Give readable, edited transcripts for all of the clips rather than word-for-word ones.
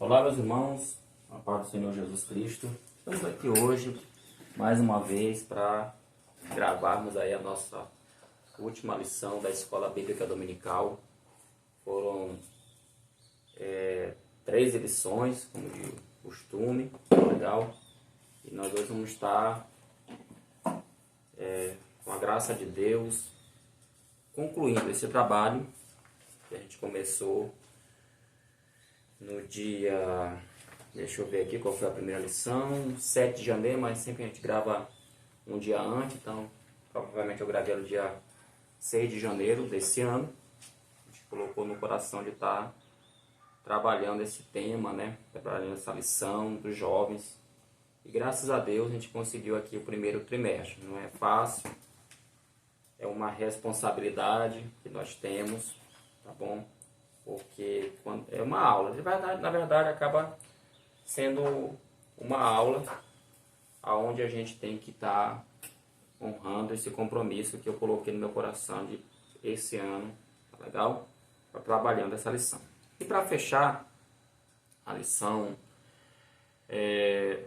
Olá, meus irmãos, a paz do Senhor Jesus Cristo. Estamos aqui hoje, mais uma vez, para gravarmos aí a nossa última lição da Escola Bíblica Dominical. Foram 3 lições, como de costume, legal. E nós hoje vamos estar, com a graça de Deus, concluindo esse trabalho que a gente começou no dia, deixa eu ver aqui qual foi a primeira lição, 7 de janeiro, mas sempre a gente grava um dia antes, então provavelmente eu gravei no dia 6 de janeiro desse ano. A gente colocou no coração de estar trabalhando esse tema, né? Trabalhando essa lição dos jovens. E graças a Deus a gente conseguiu aqui o primeiro trimestre. Não é fácil, é uma responsabilidade que nós temos, tá bom? Porque é uma aula, na verdade acaba sendo uma aula onde a gente tem que estar honrando esse compromisso que eu coloquei no meu coração de esse ano, tá legal? Tá trabalhando essa lição. E para fechar a lição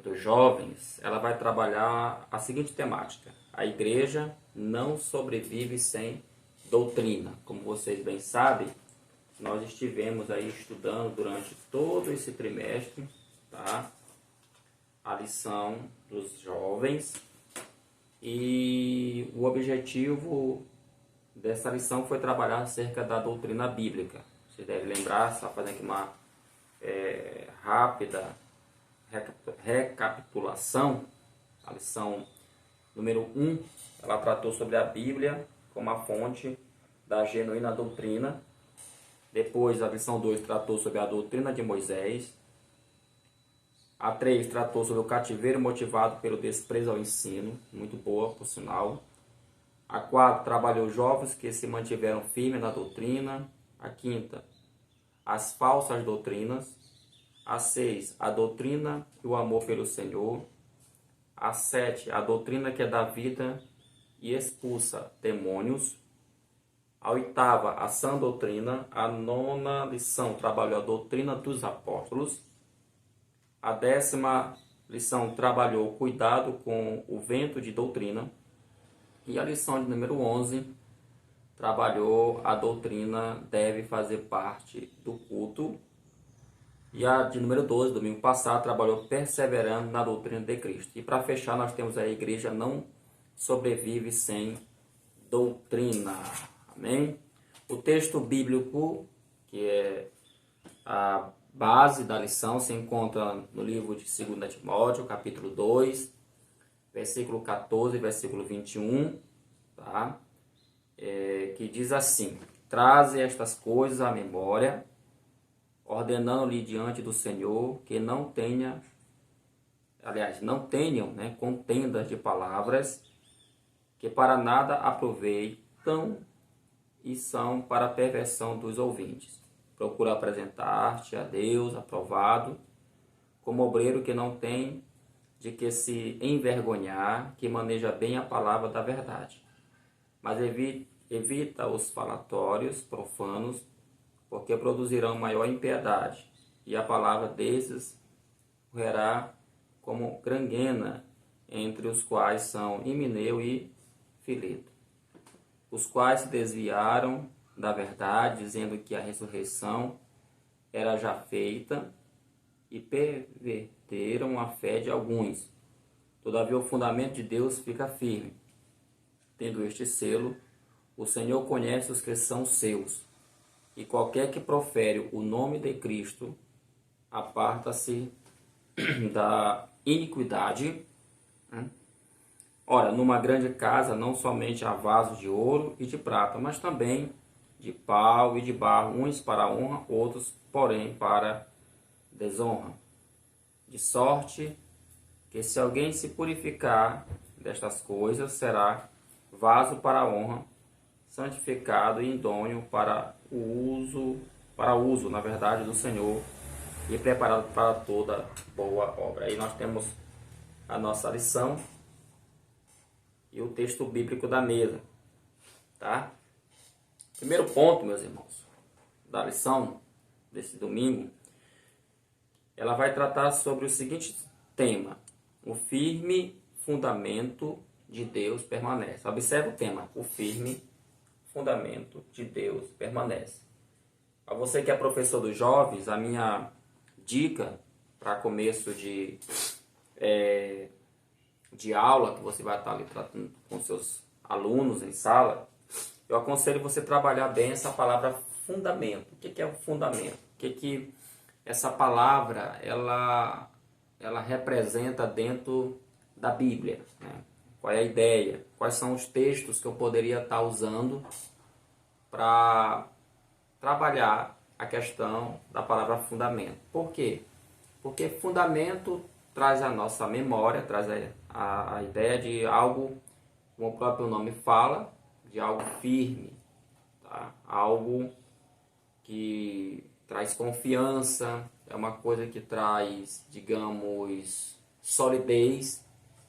dos jovens, ela vai trabalhar a seguinte temática: a igreja não sobrevive sem doutrina. Como vocês bem sabem, nós estivemos aí estudando durante todo esse trimestre, tá? A lição dos jovens, e o objetivo dessa lição foi trabalhar acerca da doutrina bíblica. Você deve lembrar, só fazendo aqui uma rápida recapitulação. A lição número 1, ela tratou sobre a Bíblia como a fonte da genuína doutrina. Depois, a lição 2 tratou sobre a doutrina de Moisés. A 3 tratou sobre o cativeiro motivado pelo desprezo ao ensino, muito boa, por sinal. A 4 trabalhou jovens que se mantiveram firmes na doutrina. A 5, as falsas doutrinas. A 6, a doutrina e o amor pelo Senhor. A 7, a doutrina que é da vida e expulsa demônios. A 8ª, a sã doutrina. A 9ª lição trabalhou a doutrina dos apóstolos. A 10ª lição trabalhou o cuidado com o vento de doutrina. E a lição de número 11 trabalhou a doutrina deve fazer parte do culto. E a de número 12, domingo passado, trabalhou perseverando na doutrina de Cristo. E para fechar, nós temos a igreja não sobrevive sem doutrina. Amém? O texto bíblico, que é a base da lição, se encontra no livro de 2 Timóteo, capítulo 2, versículo 14 e versículo 21, tá? Que diz assim: traze estas coisas à memória, ordenando-lhe diante do Senhor que não tenham, né, contendas de palavras, que para nada aproveitam e são para a perversão dos ouvintes. Procura apresentar-te a Deus aprovado, como obreiro que não tem de que se envergonhar, que maneja bem a palavra da verdade. Mas evita os falatórios profanos, porque produzirão maior impiedade, e a palavra desses correrá como granguena, entre os quais são Himeneu e Fileto, os quais se desviaram da verdade, dizendo que a ressurreição era já feita, e perverteram a fé de alguns. Todavia o fundamento de Deus fica firme. Tendo este selo, o Senhor conhece os que são seus, e qualquer que profere o nome de Cristo aparta-se da iniquidade. Ora, numa grande casa não somente há vasos de ouro e de prata, mas também de pau e de barro, uns para honra, outros, porém, para desonra. De sorte que, se alguém se purificar destas coisas, será vaso para honra, santificado e idôneo para uso, na verdade, do Senhor, e preparado para toda boa obra. Aí nós temos a nossa lição e o texto bíblico da mesa, tá? Primeiro ponto, meus irmãos, da lição desse domingo ela vai tratar sobre o seguinte tema: o firme fundamento de Deus permanece. Observe o tema: o firme fundamento de Deus permanece. A você que é professor dos jovens, a minha dica para começo de aula, que você vai estar ali tratando com seus alunos em sala, eu aconselho você trabalhar bem essa palavra fundamento. O que é o fundamento? O que essa palavra ela representa dentro da Bíblia, né? Qual é a ideia? Quais são os textos que eu poderia estar usando para trabalhar a questão da palavra fundamento? Por quê? Porque fundamento traz a nossa memória, traz a ideia de algo, como o próprio nome fala, de algo firme, tá? Algo que traz confiança, é uma coisa que traz, digamos, solidez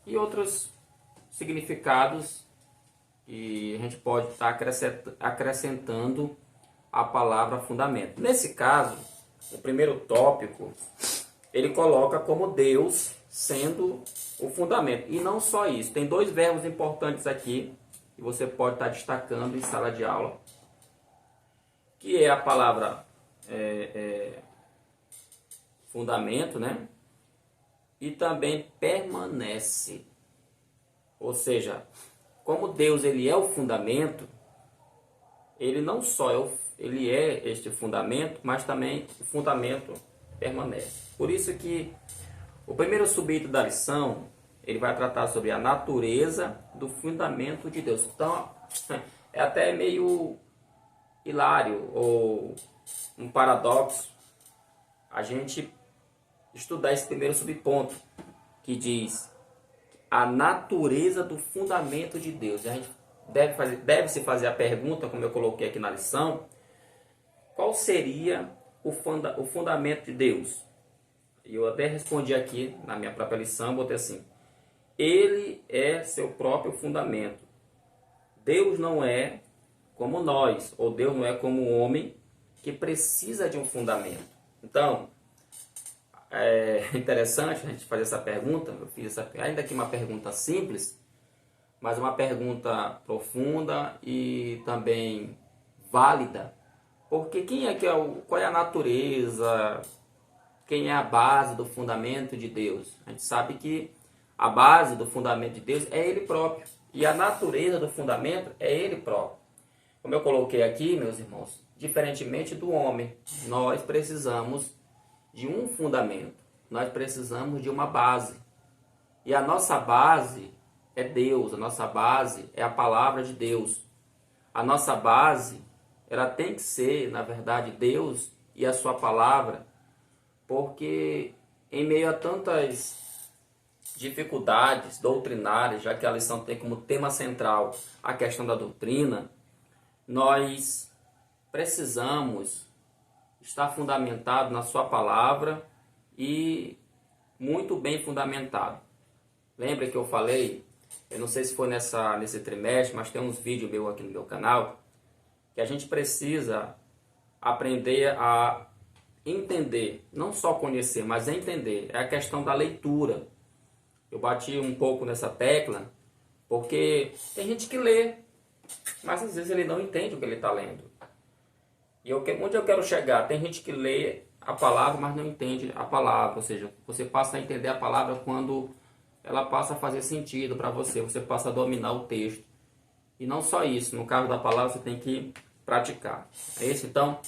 e outros significados que a gente pode estar acrescentando a palavra fundamento. Nesse caso, o primeiro tópico, ele coloca como Deus sendo o fundamento. E não só isso, tem dois verbos importantes aqui que você pode estar destacando em sala de aula, que é a palavra fundamento, né? E também permanece. Ou seja, como Deus ele é o fundamento, ele não só ele é este fundamento, mas também o fundamento permanece. Por isso que o primeiro subídeo da lição, ele vai tratar sobre a natureza do fundamento de Deus. Então, é até meio hilário ou um paradoxo a gente estudar esse primeiro subponto, que diz a natureza do fundamento de Deus. E a gente deve se fazer a pergunta, como eu coloquei aqui na lição, qual seria o fundamento de Deus? E eu até respondi aqui na minha própria lição, botei assim: ele é seu próprio fundamento. Deus não é como nós, ou Deus não é como o homem que precisa de um fundamento. Então, é interessante a gente fazer essa pergunta. Eu fiz ainda que uma pergunta simples, mas uma pergunta profunda e também válida. Porque qual é a natureza, quem é a base do fundamento de Deus? A gente sabe que a base do fundamento de Deus é Ele próprio. E a natureza do fundamento é Ele próprio. Como eu coloquei aqui, meus irmãos, diferentemente do homem, nós precisamos de um fundamento. Nós precisamos de uma base. E a nossa base é Deus. A nossa base é a palavra de Deus. A nossa base, ela tem que ser, na verdade, Deus e a sua palavra, porque em meio a tantas dificuldades doutrinárias, já que a lição tem como tema central a questão da doutrina, nós precisamos estar fundamentado na sua palavra e muito bem fundamentado. Lembra que eu falei, eu não sei se foi nesse trimestre, mas tem uns vídeos meus aqui no meu canal, que a gente precisa aprender a entender, não só conhecer, mas entender. É a questão da leitura. Eu bati um pouco nessa tecla, porque tem gente que lê, mas às vezes ele não entende o que ele está lendo. E onde eu quero chegar? Tem gente que lê a palavra, mas não entende a palavra. Ou seja, você passa a entender a palavra quando ela passa a fazer sentido para você. Você passa a dominar o texto. E não só isso. No caso da palavra, você tem que praticar. É isso? Então,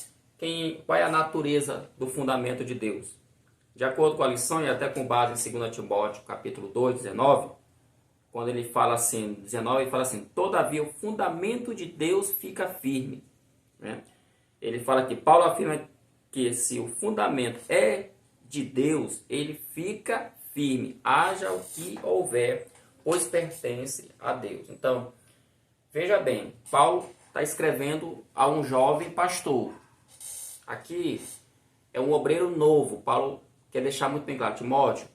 qual é a natureza do fundamento de Deus? De acordo com a lição, e até com base em 2 Timóteo, capítulo 2, 19, quando ele fala assim, 19, ele fala assim: todavia o fundamento de Deus fica firme. Né? Ele fala que Paulo afirma que se o fundamento é de Deus, ele fica firme, haja o que houver, pois pertence a Deus. Então, veja bem, Paulo está escrevendo a um jovem pastor. Aqui é um obreiro novo. Paulo quer deixar muito bem claro: Timóteo,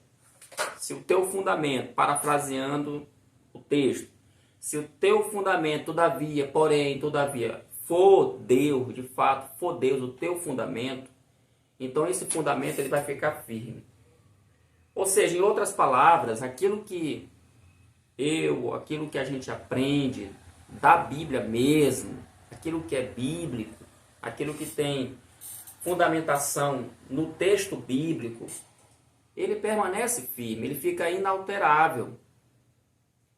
se o teu fundamento, parafraseando o texto, se o teu fundamento, todavia, porém, todavia, for Deus, de fato, for Deus o teu fundamento, então esse fundamento ele vai ficar firme. Ou seja, em outras palavras, aquilo que a gente aprende da Bíblia mesmo, aquilo que é bíblico, aquilo que tem fundamentação no texto bíblico, ele permanece firme, ele fica inalterável.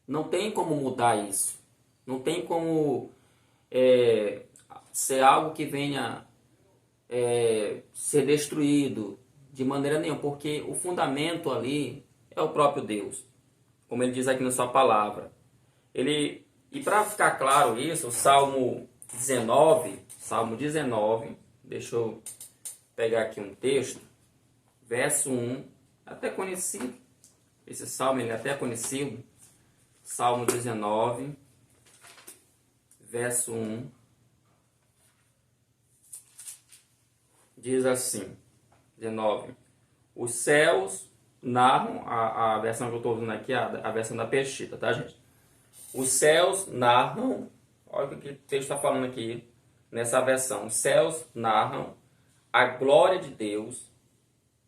Não tem como mudar isso. Não tem como ser algo que venha ser destruído de maneira nenhuma, porque o fundamento ali é o próprio Deus, como ele diz aqui na sua palavra. E para ficar claro isso, o Salmo 19, deixa eu pegar aqui um texto, verso 1, até conhecido, esse salmo ele é até conhecido, Salmo 19, verso 1, diz assim, 19, os céus narram, a versão que eu estou usando aqui, a versão da Peshitta, tá, gente? Os céus narram, olha o que o texto está falando aqui, nessa versão, os céus narram a glória de Deus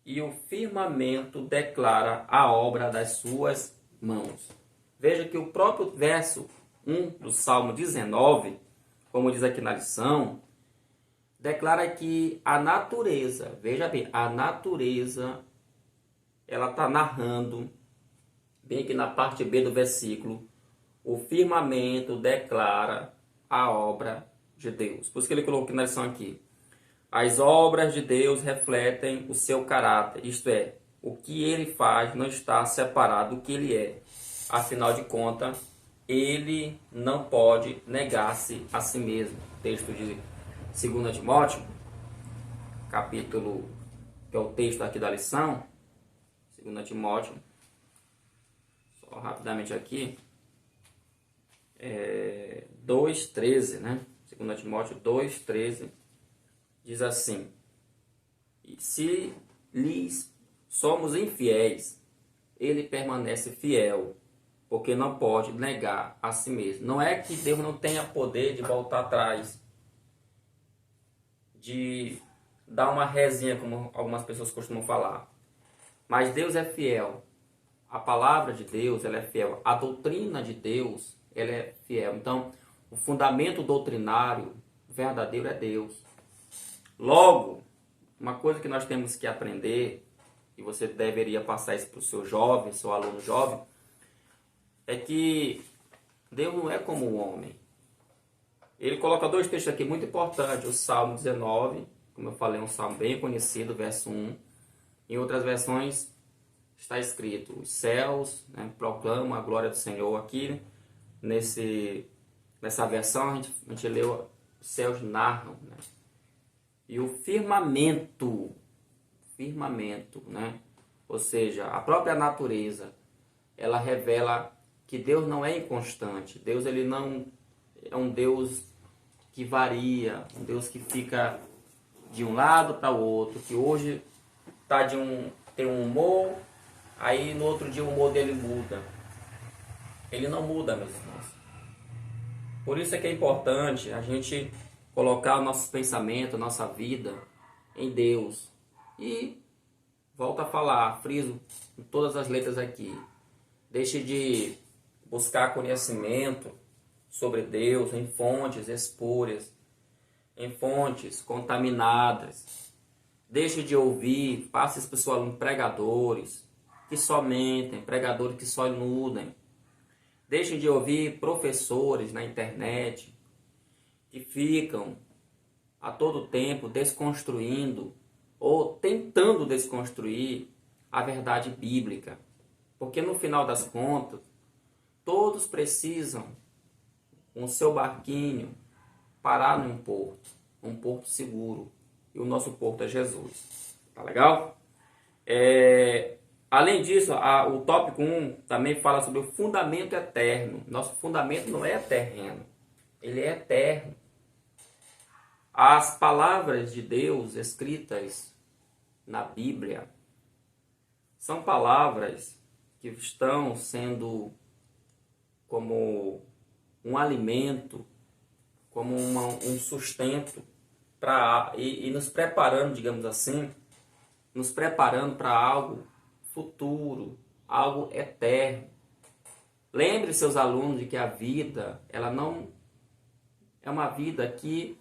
e o firmamento declara a obra das suas mãos. Veja que o próprio verso 1 do Salmo 19, como diz aqui na lição, declara que a natureza, veja bem, a natureza, ela está narrando, bem aqui na parte B do versículo, o firmamento declara a obra de Deus. Por isso que ele colocou aqui na lição aqui. As obras de Deus refletem o seu caráter, isto é, o que ele faz não está separado do que ele é. Afinal de contas, ele não pode negar-se a si mesmo. Texto de 2 Timóteo, capítulo, que é o texto aqui da lição, 2 Timóteo, só rapidamente aqui, 2,13, né? 2 Timóteo 2,13, diz assim, se lhes somos infiéis, ele permanece fiel, porque não pode negar a si mesmo. Não é que Deus não tenha poder de voltar atrás, de dar uma resinha, como algumas pessoas costumam falar. Mas Deus é fiel. A palavra de Deus, ela é fiel. A doutrina de Deus, ela é fiel. Então, o fundamento doutrinário verdadeiro é Deus. Logo, uma coisa que nós temos que aprender, e você deveria passar isso para o seu jovem, seu aluno jovem, é que Deus não é como o homem. Ele coloca dois textos aqui muito importantes. O Salmo 19, como eu falei, é um salmo bem conhecido, verso 1. Em outras versões está escrito, os céus, né, proclamam a glória do Senhor. Aqui, nessa versão, a gente leu, os céus narram, né? E o firmamento, né? Ou seja, a própria natureza, ela revela que Deus não é inconstante. Deus, ele não é um Deus que varia, um Deus que fica de um lado para o outro, que hoje tem um humor, aí no outro dia o humor dele muda. Ele não muda, meus irmãos. Por isso é que é importante a gente colocar o nosso pensamento, a nossa vida em Deus. E volto a falar, friso em todas as letras aqui. Deixe de buscar conhecimento sobre Deus em fontes espúrias, em fontes contaminadas. Deixe de ouvir, passe para o seu aluno pregadores que só mentem, pregadores que só iludem. Deixe de ouvir professores na internet que ficam a todo tempo desconstruindo ou tentando desconstruir a verdade bíblica. Porque no final das contas, todos precisam, com o seu barquinho, parar num um porto seguro. E o nosso porto é Jesus. Tá legal? Além disso, o tópico 1 também fala sobre o fundamento eterno. Nosso fundamento não é terreno, ele é eterno. As palavras de Deus escritas na Bíblia são palavras que estão sendo como um alimento, como um sustento e nos preparando, digamos assim, nos preparando para algo futuro, algo eterno. Lembre seus alunos de que a vida, ela não é uma vida que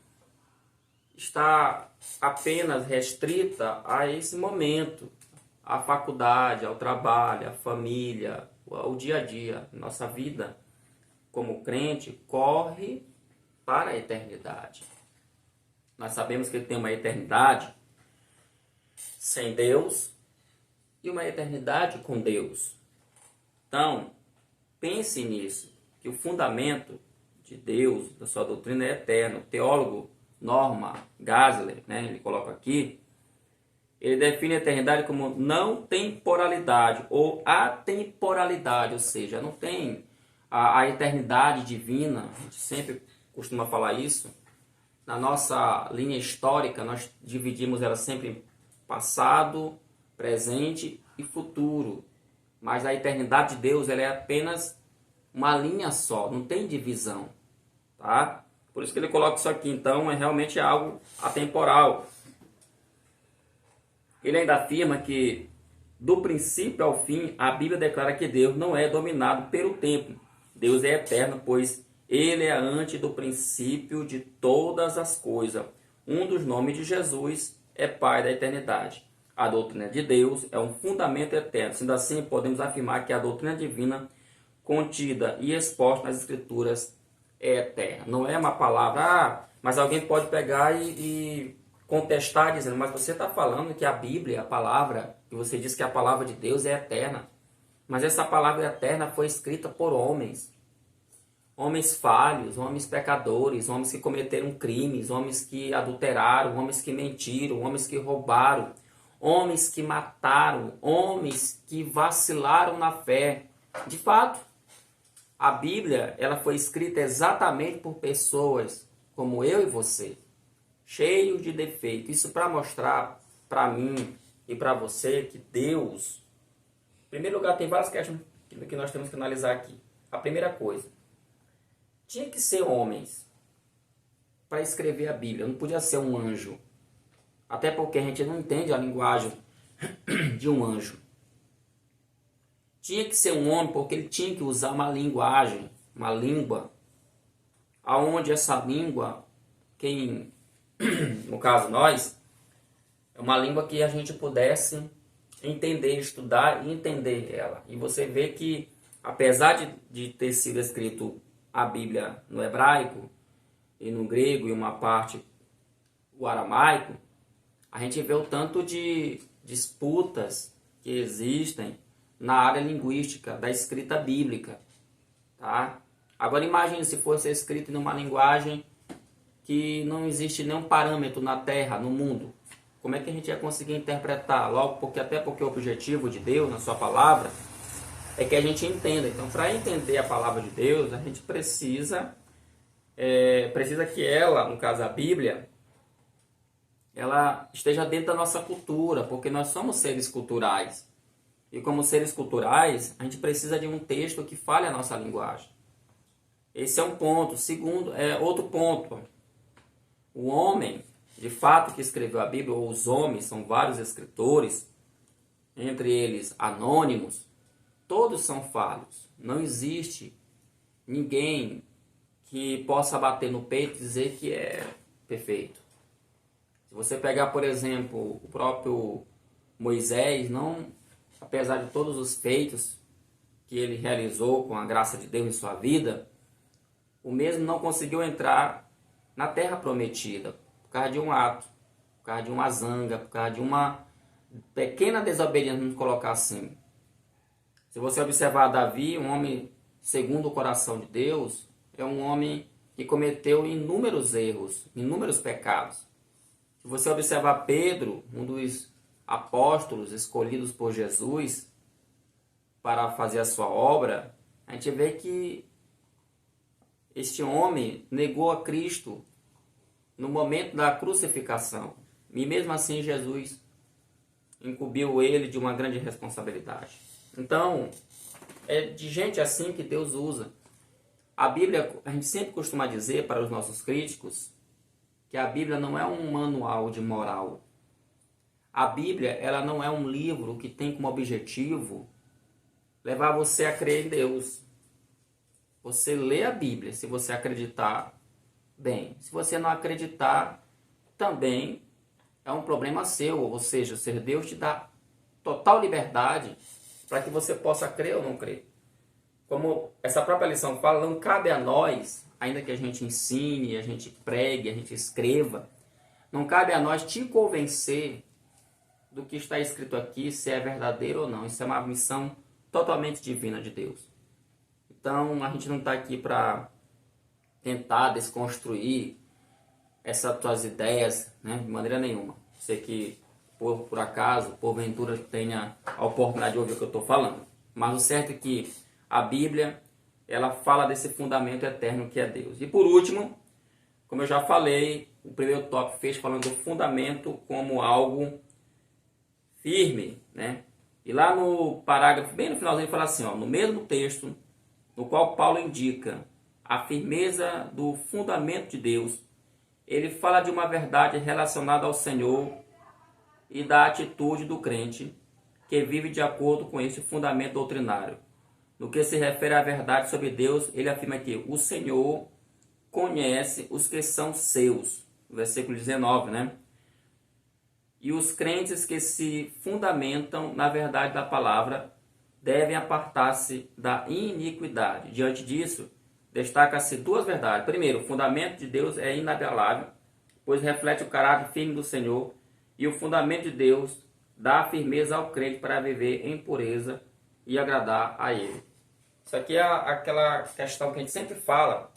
está apenas restrita a esse momento, à faculdade, ao trabalho, à família, ao dia a dia. Nossa vida, como crente, corre para a eternidade. Nós sabemos que tem uma eternidade sem Deus e uma eternidade com Deus. Então, pense nisso, que o fundamento de Deus, da sua doutrina, é eterno. O teólogo Norman Geisler, ele coloca aqui, ele define a eternidade como não temporalidade ou atemporalidade, ou seja, não tem a eternidade divina. A gente sempre costuma falar isso. Na nossa linha histórica, nós dividimos ela sempre em passado, presente e futuro. Mas a eternidade de Deus, ela é apenas uma linha só, não tem divisão, tá? Por isso que ele coloca isso aqui. Então, é realmente algo atemporal. Ele ainda afirma que, do princípio ao fim, a Bíblia declara que Deus não é dominado pelo tempo. Deus é eterno, pois Ele é antes do princípio de todas as coisas. Um dos nomes de Jesus é Pai da eternidade. A doutrina de Deus é um fundamento eterno. Sendo assim, podemos afirmar que a doutrina divina contida e exposta nas Escrituras é eterna. Não é uma palavra, mas alguém pode pegar e contestar dizendo, mas você está falando que a Bíblia, a palavra, que você diz que a palavra de Deus é eterna. Mas essa palavra eterna foi escrita por homens. Homens falhos, homens pecadores, homens que cometeram crimes, homens que adulteraram, homens que mentiram, homens que roubaram, homens que mataram, homens que vacilaram na fé. De fato, a Bíblia, ela foi escrita exatamente por pessoas como eu e você, cheios de defeitos. Isso para mostrar para mim e para você que Deus, em primeiro lugar, tem várias questões que nós temos que analisar aqui. A primeira coisa, tinha que ser homens para escrever a Bíblia, não podia ser um anjo. Até porque a gente não entende a linguagem de um anjo. Tinha que ser um homem porque ele tinha que usar uma linguagem, uma língua, aonde essa língua, quem, no caso nós, é uma língua que a gente pudesse entender, estudar e entender ela. E você vê que, apesar de ter sido escrito a Bíblia no hebraico e no grego e uma parte o aramaico, a gente vê o tanto de disputas que existem na área linguística da escrita bíblica, tá? Agora imagine se fosse escrito em uma linguagem que não existe nenhum parâmetro na Terra, no mundo. Como é que a gente ia conseguir interpretar? Logo, até porque o objetivo de Deus, na sua palavra, é que a gente entenda. Então, para entender a palavra de Deus, a gente precisa que ela, no caso a Bíblia, ela esteja dentro da nossa cultura, porque nós somos seres culturais. E como seres culturais, a gente precisa de um texto que fale a nossa linguagem. Esse é um ponto. Segundo, outro ponto. O homem, de fato, que escreveu a Bíblia, ou os homens, são vários escritores, entre eles anônimos, todos são falhos. Não existe ninguém que possa bater no peito e dizer que é perfeito. Se você pegar, por exemplo, o próprio Moisés, apesar de todos os feitos que ele realizou com a graça de Deus em sua vida, o mesmo não conseguiu entrar na terra prometida por causa de um ato, por causa de uma zanga, por causa de uma pequena desobediência, vamos colocar assim. Se você observar Davi, um homem segundo o coração de Deus, é um homem que cometeu inúmeros erros, inúmeros pecados. Se você observar Pedro, um dos apóstolos escolhidos por Jesus para fazer a sua obra, a gente vê que este homem negou a Cristo no momento da crucificação. E mesmo assim Jesus incumbiu ele de uma grande responsabilidade. Então, é de gente assim que Deus usa. A Bíblia, a gente sempre costuma dizer para os nossos críticos que a Bíblia não é um manual de moral. A Bíblia, ela não é um livro que tem como objetivo levar você a crer em Deus. Você lê a Bíblia se você acreditar, bem. Se você não acreditar, também é um problema seu. Ou seja, ser Deus te dá total liberdade para que você possa crer ou não crer. Como essa própria lição fala, não cabe a nós, ainda que a gente ensine, a gente pregue, a gente escreva, não cabe a nós te convencer do que está escrito aqui, se é verdadeiro ou não. Isso é uma missão totalmente divina de Deus. Então, a gente não está aqui para tentar desconstruir essas tuas ideias, né, de maneira nenhuma. Você que, por acaso, porventura, tenha a oportunidade de ouvir o que eu estou falando. Mas o certo é que a Bíblia, ela fala desse fundamento eterno que é Deus. E por último, como eu já falei, o primeiro tópico fez falando do fundamento como algo firme, né? E lá no parágrafo, bem no finalzinho, fala assim, ó, no mesmo texto, no qual Paulo indica a firmeza do fundamento de Deus, ele fala de uma verdade relacionada ao Senhor e da atitude do crente que vive de acordo com esse fundamento doutrinário. No que se refere à verdade sobre Deus, ele afirma que o Senhor conhece os que são seus. Versículo 19, né? E os crentes que se fundamentam na verdade da palavra devem apartar-se da iniquidade. Diante disso, destaca-se duas verdades. Primeiro, o fundamento de Deus é inabalável, pois reflete o caráter firme do Senhor, e o fundamento de Deus dá firmeza ao crente para viver em pureza e agradar a Ele. Isso aqui é aquela questão que a gente sempre fala.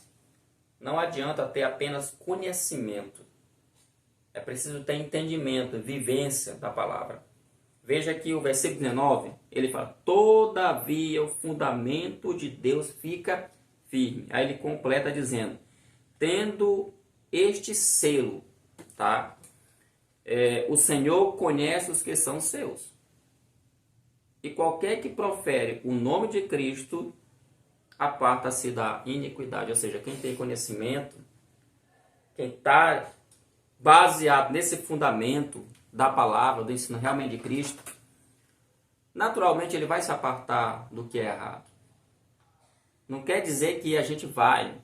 Não adianta ter apenas conhecimento. É preciso ter entendimento, vivência da palavra. Veja aqui o versículo 19, ele fala, todavia o fundamento de Deus fica firme. Aí ele completa dizendo, tendo este selo, tá? O Senhor conhece os que são seus. E qualquer que profere o nome de Cristo, aparta-se da iniquidade. Ou seja, quem tem conhecimento, quem está baseado nesse fundamento da palavra, do ensino realmente de Cristo, naturalmente ele vai se apartar do que é errado. Não quer dizer que a gente vai,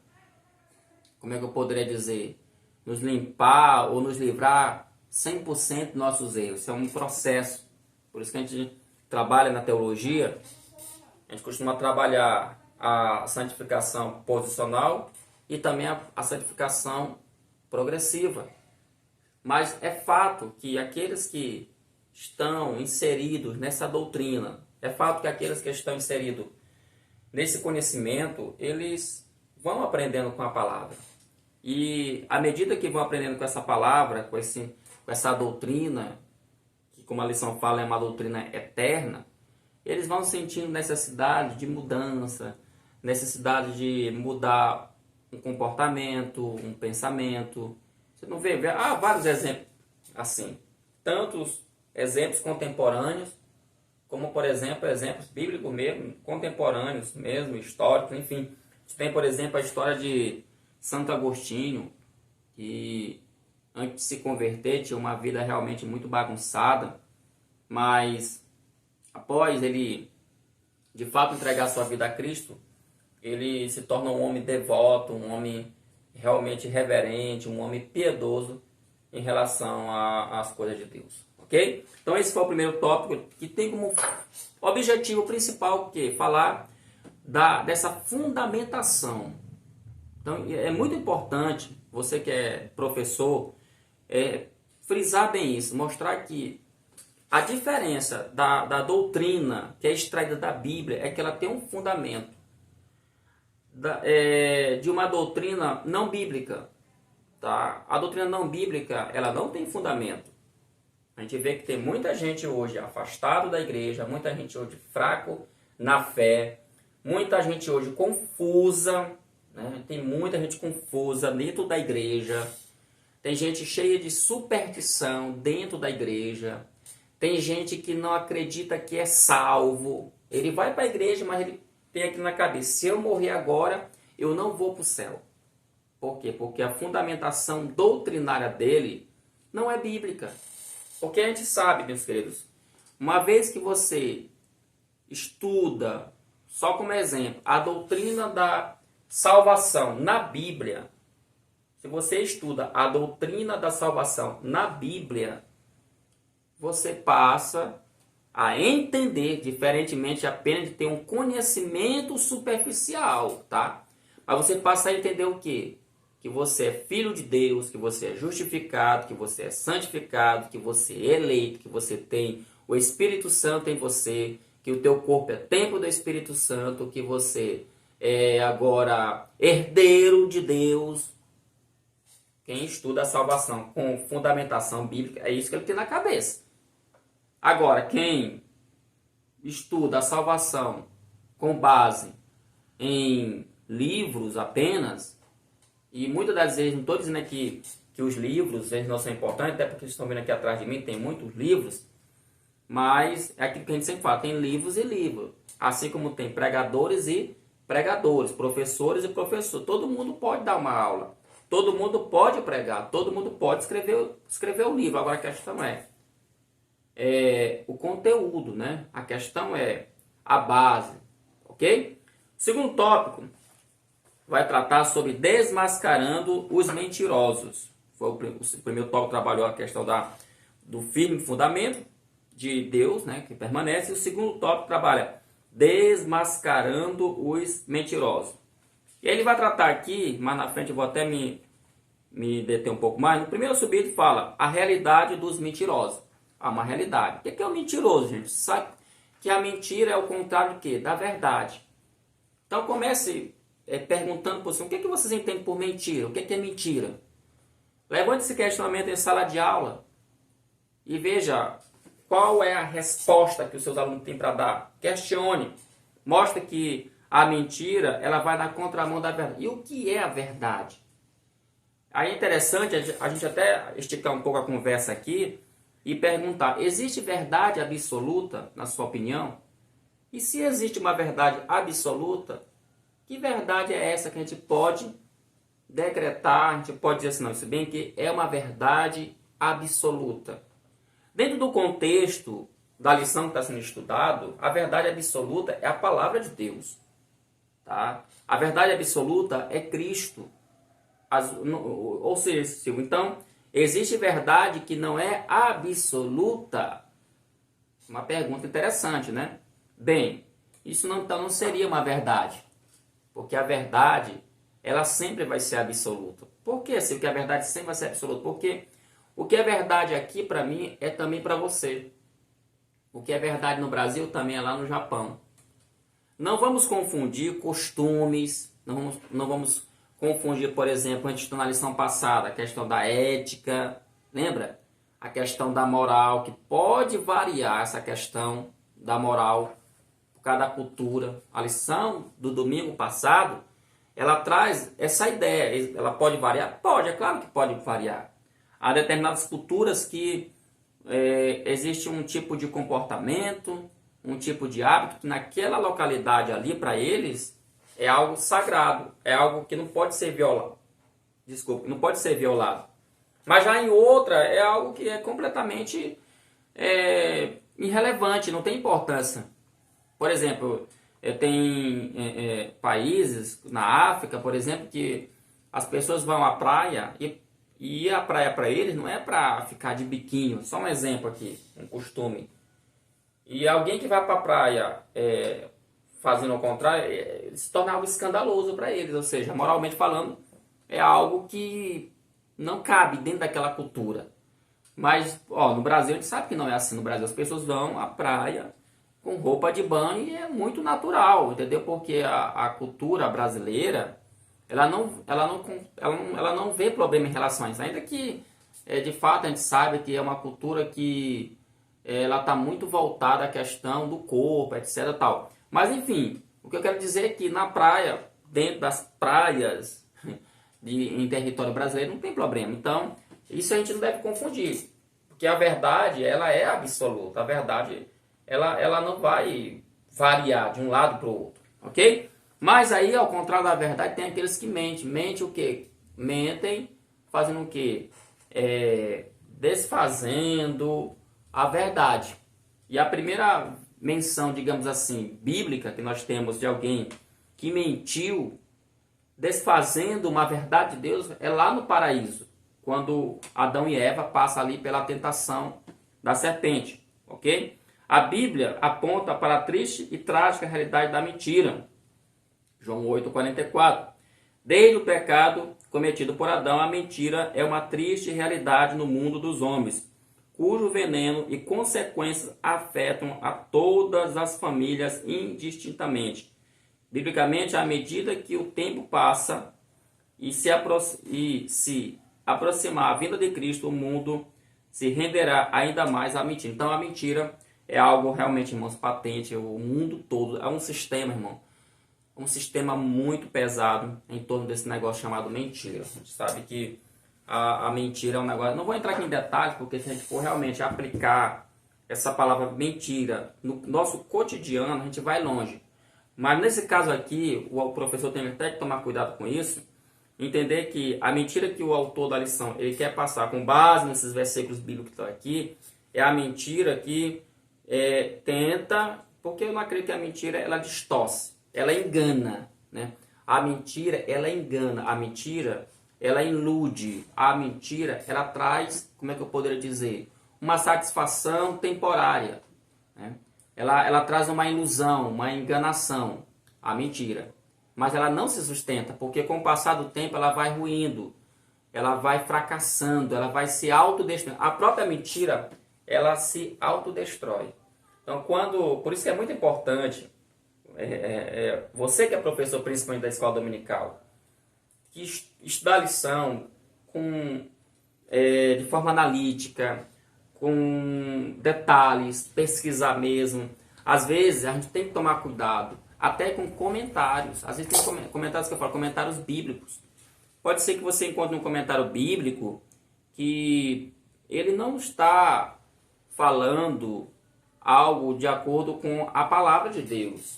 como é que eu poderia dizer, nos limpar ou nos livrar 100% dos nossos erros. Isso é um processo. Por isso que a gente trabalha na teologia, a gente costuma trabalhar a santificação posicional e também a santificação progressiva. Mas é fato que aqueles que estão inseridos nessa doutrina, é fato que aqueles que estão inseridos nesse conhecimento, eles vão aprendendo com a palavra. E à medida que vão aprendendo com essa palavra, com essa doutrina, que como a lição fala é uma doutrina eterna, eles vão sentindo necessidade de mudança, necessidade de mudar um comportamento, um pensamento. Você não vê vários exemplos assim. Tantos exemplos contemporâneos, como, por exemplo, exemplos bíblicos mesmo, contemporâneos mesmo, históricos, enfim. Você tem, por exemplo, a história de Santo Agostinho, que antes de se converter tinha uma vida realmente muito bagunçada, mas após ele, de fato, entregar sua vida a Cristo, ele se torna um homem devoto, um homem realmente reverente, um homem piedoso em relação às coisas de Deus. Ok? Então esse foi o primeiro tópico que tem como objetivo principal que falar dessa fundamentação. Então é muito importante, você que é professor, frisar bem isso, mostrar que a diferença da doutrina que é extraída da Bíblia é que ela tem um fundamento de uma doutrina não bíblica. Tá? A doutrina não bíblica, ela não tem fundamento. A gente vê que tem muita gente hoje afastado da igreja, muita gente hoje fraco na fé, muita gente hoje confusa, né? Tem muita gente confusa dentro da igreja, tem gente cheia de superstição dentro da igreja, tem gente que não acredita que é salvo. Ele vai para a igreja, mas ele tem aqui na cabeça, se eu morrer agora, eu não vou para o céu. Por quê? Porque a fundamentação doutrinária dele não é bíblica. Porque a gente sabe, meus queridos, uma vez que você estuda, só como exemplo, a doutrina da salvação na Bíblia, se você estuda a doutrina da salvação na Bíblia, você passa a entender, diferentemente apenas de ter um conhecimento superficial, tá? Mas você passa a entender o quê? Que você é filho de Deus, que você é justificado, que você é santificado, que você é eleito, que você tem o Espírito Santo em você, que o teu corpo é templo do Espírito Santo, que você é agora herdeiro de Deus. Quem estuda a salvação com fundamentação bíblica, é isso que ele tem na cabeça. Agora, quem estuda a salvação com base em livros apenas, e muitas das vezes, não estou dizendo aqui que os livros eles não são importantes, até porque vocês estão vendo aqui atrás de mim, tem muitos livros, mas é aquilo que a gente sempre fala, tem livros e livros, assim como tem pregadores e pregadores, professores e professores, todo mundo pode dar uma aula, todo mundo pode pregar, todo mundo pode escrever o livro, agora a questão é o conteúdo, né? A questão é a base, ok? O segundo tópico vai tratar sobre desmascarando os mentirosos. Foi o primeiro tópico trabalhou a questão do firme fundamento de Deus, né, que permanece. E o segundo tópico trabalha desmascarando os mentirosos. E aí ele vai tratar aqui, mais na frente eu vou até me deter um pouco mais. No primeiro subídeo fala a realidade dos mentirosos. Uma realidade. O que é o mentiroso, gente? Você sabe que a mentira é o contrário de quê? Da verdade. Então comece perguntando por você, o que vocês entendem por mentira? O que é mentira? Levante esse questionamento em sala de aula e veja qual é a resposta que os seus alunos têm para dar. Questione. Mostre que a mentira ela vai na contramão da verdade. E o que é a verdade? Aí é interessante a gente até esticar um pouco a conversa aqui e perguntar, existe verdade absoluta, na sua opinião? E se existe uma verdade absoluta, que verdade é essa que a gente pode decretar, a gente pode dizer assim, não, isso bem que é uma verdade absoluta. Dentro do contexto da lição que está sendo estudado, a verdade absoluta é a palavra de Deus. Tá? A verdade absoluta é Cristo. Ou seja, então, existe verdade que não é absoluta? Uma pergunta interessante, né? Bem, isso não seria uma verdade. Porque a verdade, ela sempre vai ser absoluta. Por que assim, que a verdade sempre vai ser absoluta? Porque o que é verdade aqui para mim é também para você. O que é verdade no Brasil também é lá no Japão. Não vamos confundir costumes, não vamos confundir, por exemplo, a gente estudou na lição passada, a questão da ética, lembra? A questão da moral, que pode variar essa questão da moral por causa da cultura. A lição do domingo passado, ela traz essa ideia. Ela pode variar? Pode, é claro que pode variar. Há determinadas culturas que existe um tipo de comportamento, um tipo de hábito que naquela localidade ali, para eles, é algo sagrado, é algo que não pode ser violado. Desculpe, não pode ser violado. Mas já em outra é algo que é completamente irrelevante, não tem importância. Por exemplo, tem países na África, por exemplo, que as pessoas vão à praia e a praia para eles não é para ficar de biquíni. Só um exemplo aqui, um costume. E alguém que vai para a praia fazendo o contrário, se torna algo escandaloso para eles. Ou seja, moralmente falando, é algo que não cabe dentro daquela cultura. Mas no Brasil a gente sabe que não é assim. No Brasil as pessoas vão à praia com roupa de banho e é muito natural, entendeu? Porque a cultura brasileira, ela não vê problema em relação a isso. Ainda que, de fato, a gente sabe que é uma cultura que ela está muito voltada à questão do corpo, etc. Tal. Mas, enfim, o que eu quero dizer é que na praia, dentro das praias em território brasileiro, não tem problema. Então, isso a gente não deve confundir. Porque a verdade, ela é absoluta. A verdade, ela não vai variar de um lado para o outro. Ok? Mas aí, ao contrário da verdade, tem aqueles que mentem. Mente o quê? Mentem fazendo o quê? desfazendo a verdade. E a primeira menção, digamos assim, bíblica que nós temos de alguém que mentiu, desfazendo uma verdade de Deus, é lá no paraíso, quando Adão e Eva passam ali pela tentação da serpente, ok? A Bíblia aponta para a triste e trágica realidade da mentira. João 8,44. Desde o pecado cometido por Adão, a mentira é uma triste realidade no mundo dos homens, cujo veneno e consequências afetam a todas as famílias indistintamente. Biblicamente, à medida que o tempo passa e se aproximar a vinda de Cristo, o mundo se renderá ainda mais à mentira. Então, a mentira é algo realmente, irmãos, patente. O mundo todo é um sistema, irmão. Um sistema muito pesado em torno desse negócio chamado mentira. A gente sabe que a mentira é um negócio... Não vou entrar aqui em detalhes, porque se a gente for realmente aplicar essa palavra mentira no nosso cotidiano, a gente vai longe. Mas nesse caso aqui, o professor tem até que tomar cuidado com isso, entender que a mentira que o autor da lição ele quer passar com base nesses versículos bíblicos que estão aqui, é a mentira que tenta... Porque eu não acredito que a mentira ela distorce. Ela engana, né? A mentira, ela engana. A mentira, ela ilude. A mentira, ela traz, como é que eu poderia dizer? Uma satisfação temporária, né? Ela traz uma ilusão, uma enganação. A mentira. Mas ela não se sustenta, porque com o passar do tempo ela vai ruindo. Ela vai fracassando, ela vai se autodestruindo. A própria mentira, ela se autodestrói. Então, por isso que é muito importante... você que é professor principalmente da escola dominical, que estudar a lição de forma analítica, com detalhes, pesquisar mesmo. Às vezes a gente tem que tomar cuidado, até com comentários. Às vezes tem comentários que eu falo, comentários bíblicos. Pode ser que você encontre um comentário bíblico que ele não está falando algo de acordo com a palavra de Deus.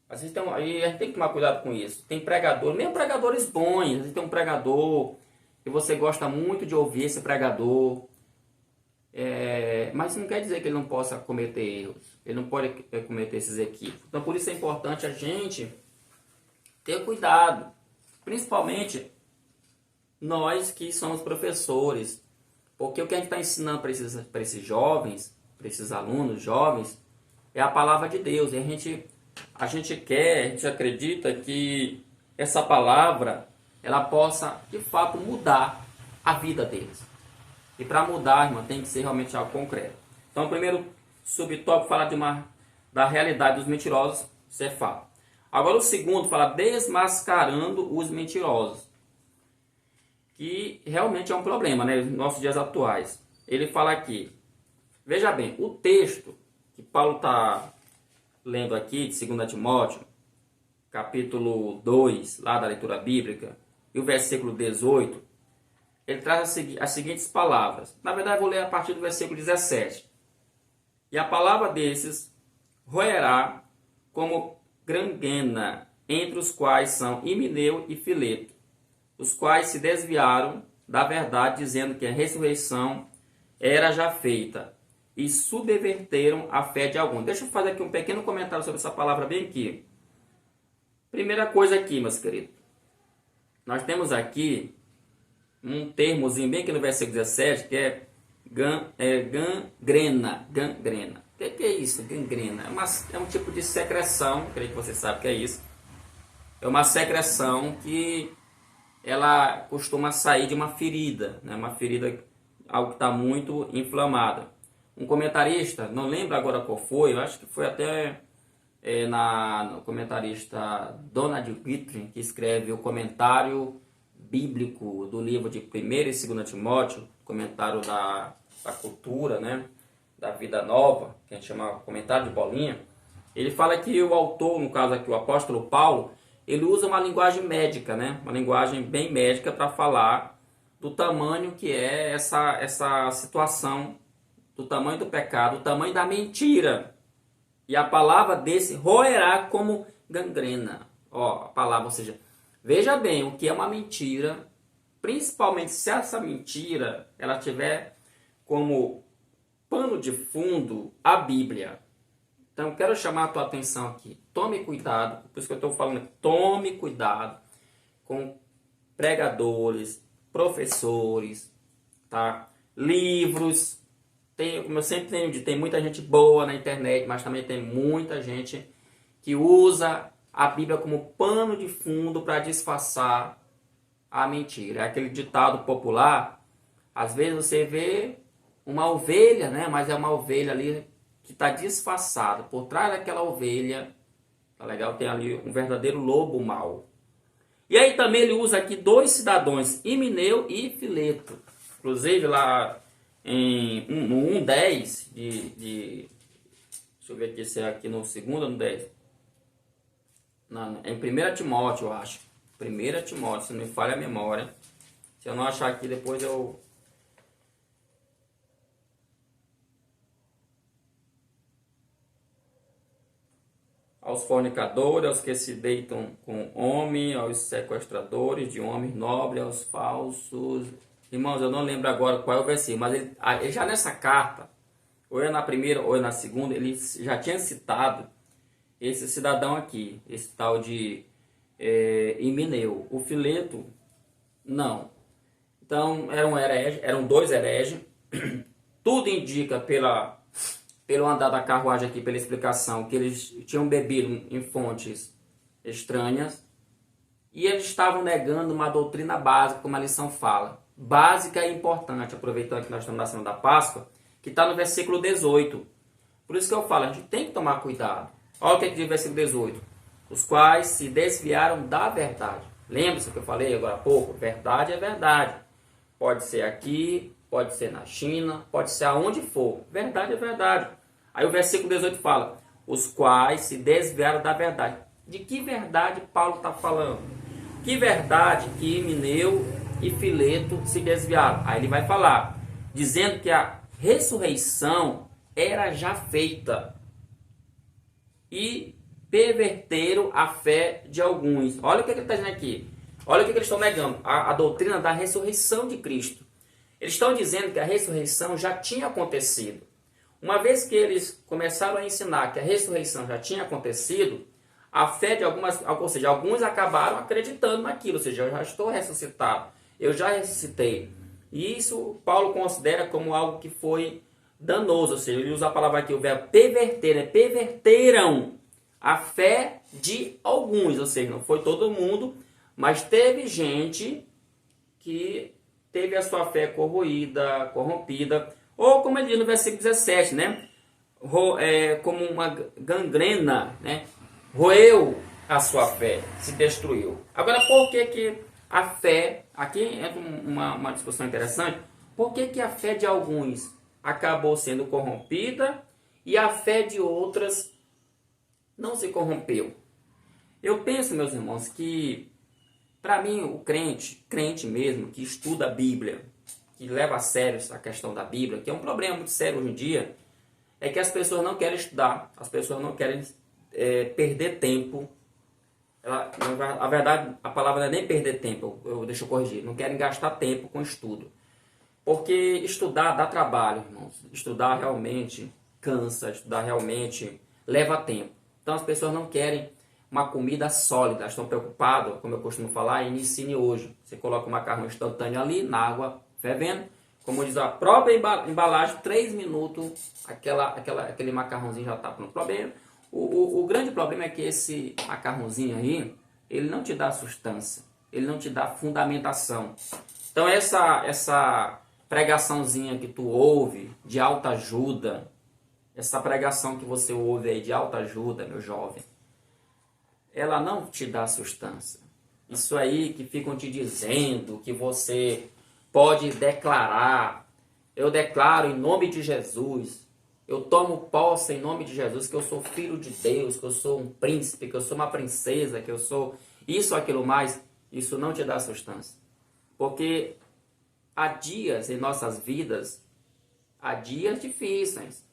Às vezes aí a gente tem que tomar cuidado com isso. Tem pregador, mesmo pregadores bons. Às vezes tem um pregador que você gosta muito de ouvir esse pregador. Mas não quer dizer que ele não possa cometer erros. Ele não pode cometer esses equívocos. Então por isso é importante a gente ter cuidado. Principalmente nós que somos professores. Porque o que a gente está ensinando para esses jovens, para esses alunos jovens, é a palavra de Deus. E a gente acredita que essa palavra ela possa de fato mudar a vida deles. E para mudar, irmão, tem que ser realmente algo concreto. Então, o primeiro subtópico fala da realidade dos mentirosos, isso é fato. Agora, o segundo fala desmascarando os mentirosos, que realmente é um problema, né, nos nossos dias atuais. Ele fala aqui, veja bem, o texto que Paulo está lendo aqui, de 2 Timóteo, capítulo 2, lá da leitura bíblica, e o versículo 18, ele traz as seguintes palavras. Na verdade, eu vou ler a partir do versículo 17. E a palavra desses roerá como gangrena, entre os quais são Himeneu e Fileto, os quais se desviaram da verdade, dizendo que a ressurreição era já feita, e subverteram a fé de alguns. Deixa eu fazer aqui um pequeno comentário sobre essa palavra bem aqui. Primeira coisa aqui, meus queridos. Nós temos aqui um termozinho bem aqui no versículo 17, que é gangrena. Gangrena. O que é isso? Gangrena. É um tipo de secreção, creio que você sabe o que é isso. É uma secreção que ela costuma sair de uma ferida, né? Uma ferida, algo que está muito inflamada. Um comentarista, não lembro agora qual foi, eu acho que foi até no comentarista Donald Guthrie, que escreve o comentário bíblico do livro de 1 e 2 Timóteo, comentário da cultura, né, da vida nova, que a gente chama comentário de bolinha. Ele fala que o autor, no caso aqui o apóstolo Paulo, ele usa uma linguagem médica, né, uma linguagem bem médica para falar do tamanho que é essa situação, do tamanho do pecado, do tamanho da mentira. E a palavra desse roerá como gangrena. Ó, a palavra, ou seja, veja bem o que é uma mentira principalmente se essa mentira ela tiver como pano de fundo a Bíblia. Então, quero chamar a tua atenção aqui. Tome cuidado, por isso que eu estou falando, tome cuidado com pregadores, professores, tá? Livros. Como eu sempre tenho dito, tem muita gente boa na internet, mas também tem muita gente que usa a Bíblia como pano de fundo para disfarçar a mentira. É aquele ditado popular, às vezes você vê uma ovelha, né? Mas é uma ovelha ali que está disfarçada. Por trás daquela ovelha, tá legal? Tem ali um verdadeiro lobo mau. E aí também ele usa aqui dois cidadãos, Himeneu e Fileto. Inclusive lá no 1:10 deixa eu ver aqui se é aqui no segundo ou no 10. Não, em 1 Timóteo, eu acho. 1 Timóteo, se não me falha a memória. Se eu não achar aqui, depois eu... Aos fornicadores, aos que se deitam com homem, aos sequestradores de homens nobres, aos falsos... Irmãos, eu não lembro agora qual é o versículo, mas ele já nessa carta, ou é na primeira ou é na segunda, ele já tinha citado esse cidadão aqui, esse tal de Himeneu. O Fileto, não. Então, eram dois hereges. Tudo indica pelo andar da carruagem aqui, pela explicação, que eles tinham bebido em fontes estranhas e eles estavam negando uma doutrina básica, como a lição fala. Básica e importante, aproveitando que nós estamos na semana da Páscoa, que está no versículo 18. Por isso que eu falo, a gente tem que tomar cuidado. Olha o que diz o versículo 18. Os quais se desviaram da verdade. Lembra-se que eu falei agora há pouco? Verdade é verdade. Pode ser aqui, pode ser na China, pode ser aonde for. Verdade é verdade. Aí o versículo 18 fala, os quais se desviaram da verdade. De que verdade Paulo está falando? Que verdade que Himeneu e Fileto se desviaram? Aí ele vai falar, dizendo que a ressurreição era já feita e perverteram a fé de alguns. Olha o que ele está dizendo aqui. Olha o que eles estão negando. A doutrina da ressurreição de Cristo. Eles estão dizendo que a ressurreição já tinha acontecido. Uma vez que eles começaram a ensinar que a ressurreição já tinha acontecido, a fé de alguns acabaram acreditando naquilo. Ou seja, eu já estou ressuscitado. Eu já ressuscitei. E isso Paulo considera como algo que foi danoso. Ou seja, ele usa a palavra aqui, o verbo perverter, né? Perverteram a fé de alguns. Ou seja, não foi todo mundo, mas teve gente que teve a sua fé corroída, corrompida. Ou como ele diz no versículo 17, né? Como uma gangrena, né? Roeu a sua fé, se destruiu. Agora, por que a fé, aqui é uma discussão interessante, por que a fé de alguns acabou sendo corrompida e a fé de outras não se corrompeu? Eu penso, meus irmãos, que para mim o crente mesmo, que estuda a Bíblia, que leva a sério a questão da Bíblia, que é um problema muito sério hoje em dia, é que as pessoas não querem estudar, as pessoas não querem perder tempo. A verdade, a palavra não é nem perder tempo, deixa eu corrigir, não querem gastar tempo com estudo. Porque estudar dá trabalho, irmãos. Estudar realmente cansa, estudar realmente leva tempo. Então as pessoas não querem uma comida sólida, estão preocupadas, como eu costumo falar, em ensine hoje. Você coloca o macarrão instantâneo ali, na água fervendo, como diz a própria embalagem, 3 minutos, aquele macarrãozinho já está pronto. O grande problema é que esse macarrãozinho aí, ele não te dá sustância, ele não te dá fundamentação. Então essa pregaçãozinha que tu ouve de autoajuda, essa pregação que você ouve aí de autoajuda, meu jovem, ela não te dá sustância. Isso aí que ficam te dizendo que você pode declarar, eu declaro em nome de Jesus, eu tomo posse em nome de Jesus, que eu sou filho de Deus, que eu sou um príncipe, que eu sou uma princesa, que eu sou isso, aquilo mais, isso não te dá sustância. Porque há dias em nossas vidas, há dias difíceis,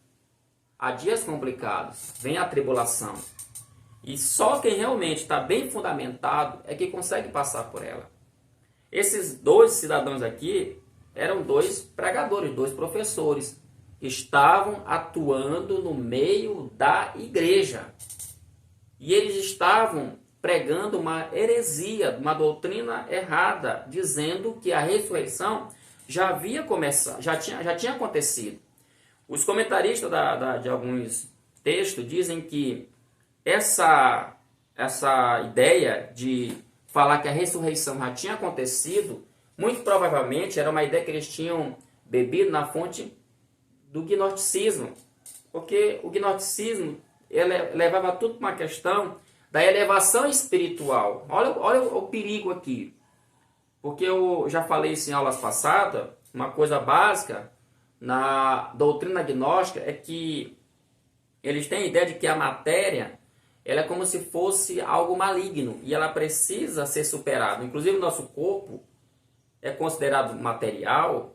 há dias complicados, vem a tribulação. E só quem realmente está bem fundamentado é que consegue passar por ela. Esses dois cidadãos aqui eram dois pregadores, dois professores, que estavam atuando no meio da igreja. E eles estavam pregando uma heresia, uma doutrina errada, dizendo que a ressurreição já havia começado, já tinha acontecido. Os comentaristas de alguns textos dizem que essa ideia de falar que a ressurreição já tinha acontecido, muito provavelmente era uma ideia que eles tinham bebido na fonte do gnosticismo. Porque o gnosticismo ele levava tudo para uma questão da elevação espiritual. Olha o perigo aqui. Porque eu já falei isso em aulas passadas, uma coisa básica na doutrina gnóstica é que eles têm a ideia de que a matéria ela é como se fosse algo maligno e ela precisa ser superada. Inclusive o nosso corpo é considerado material,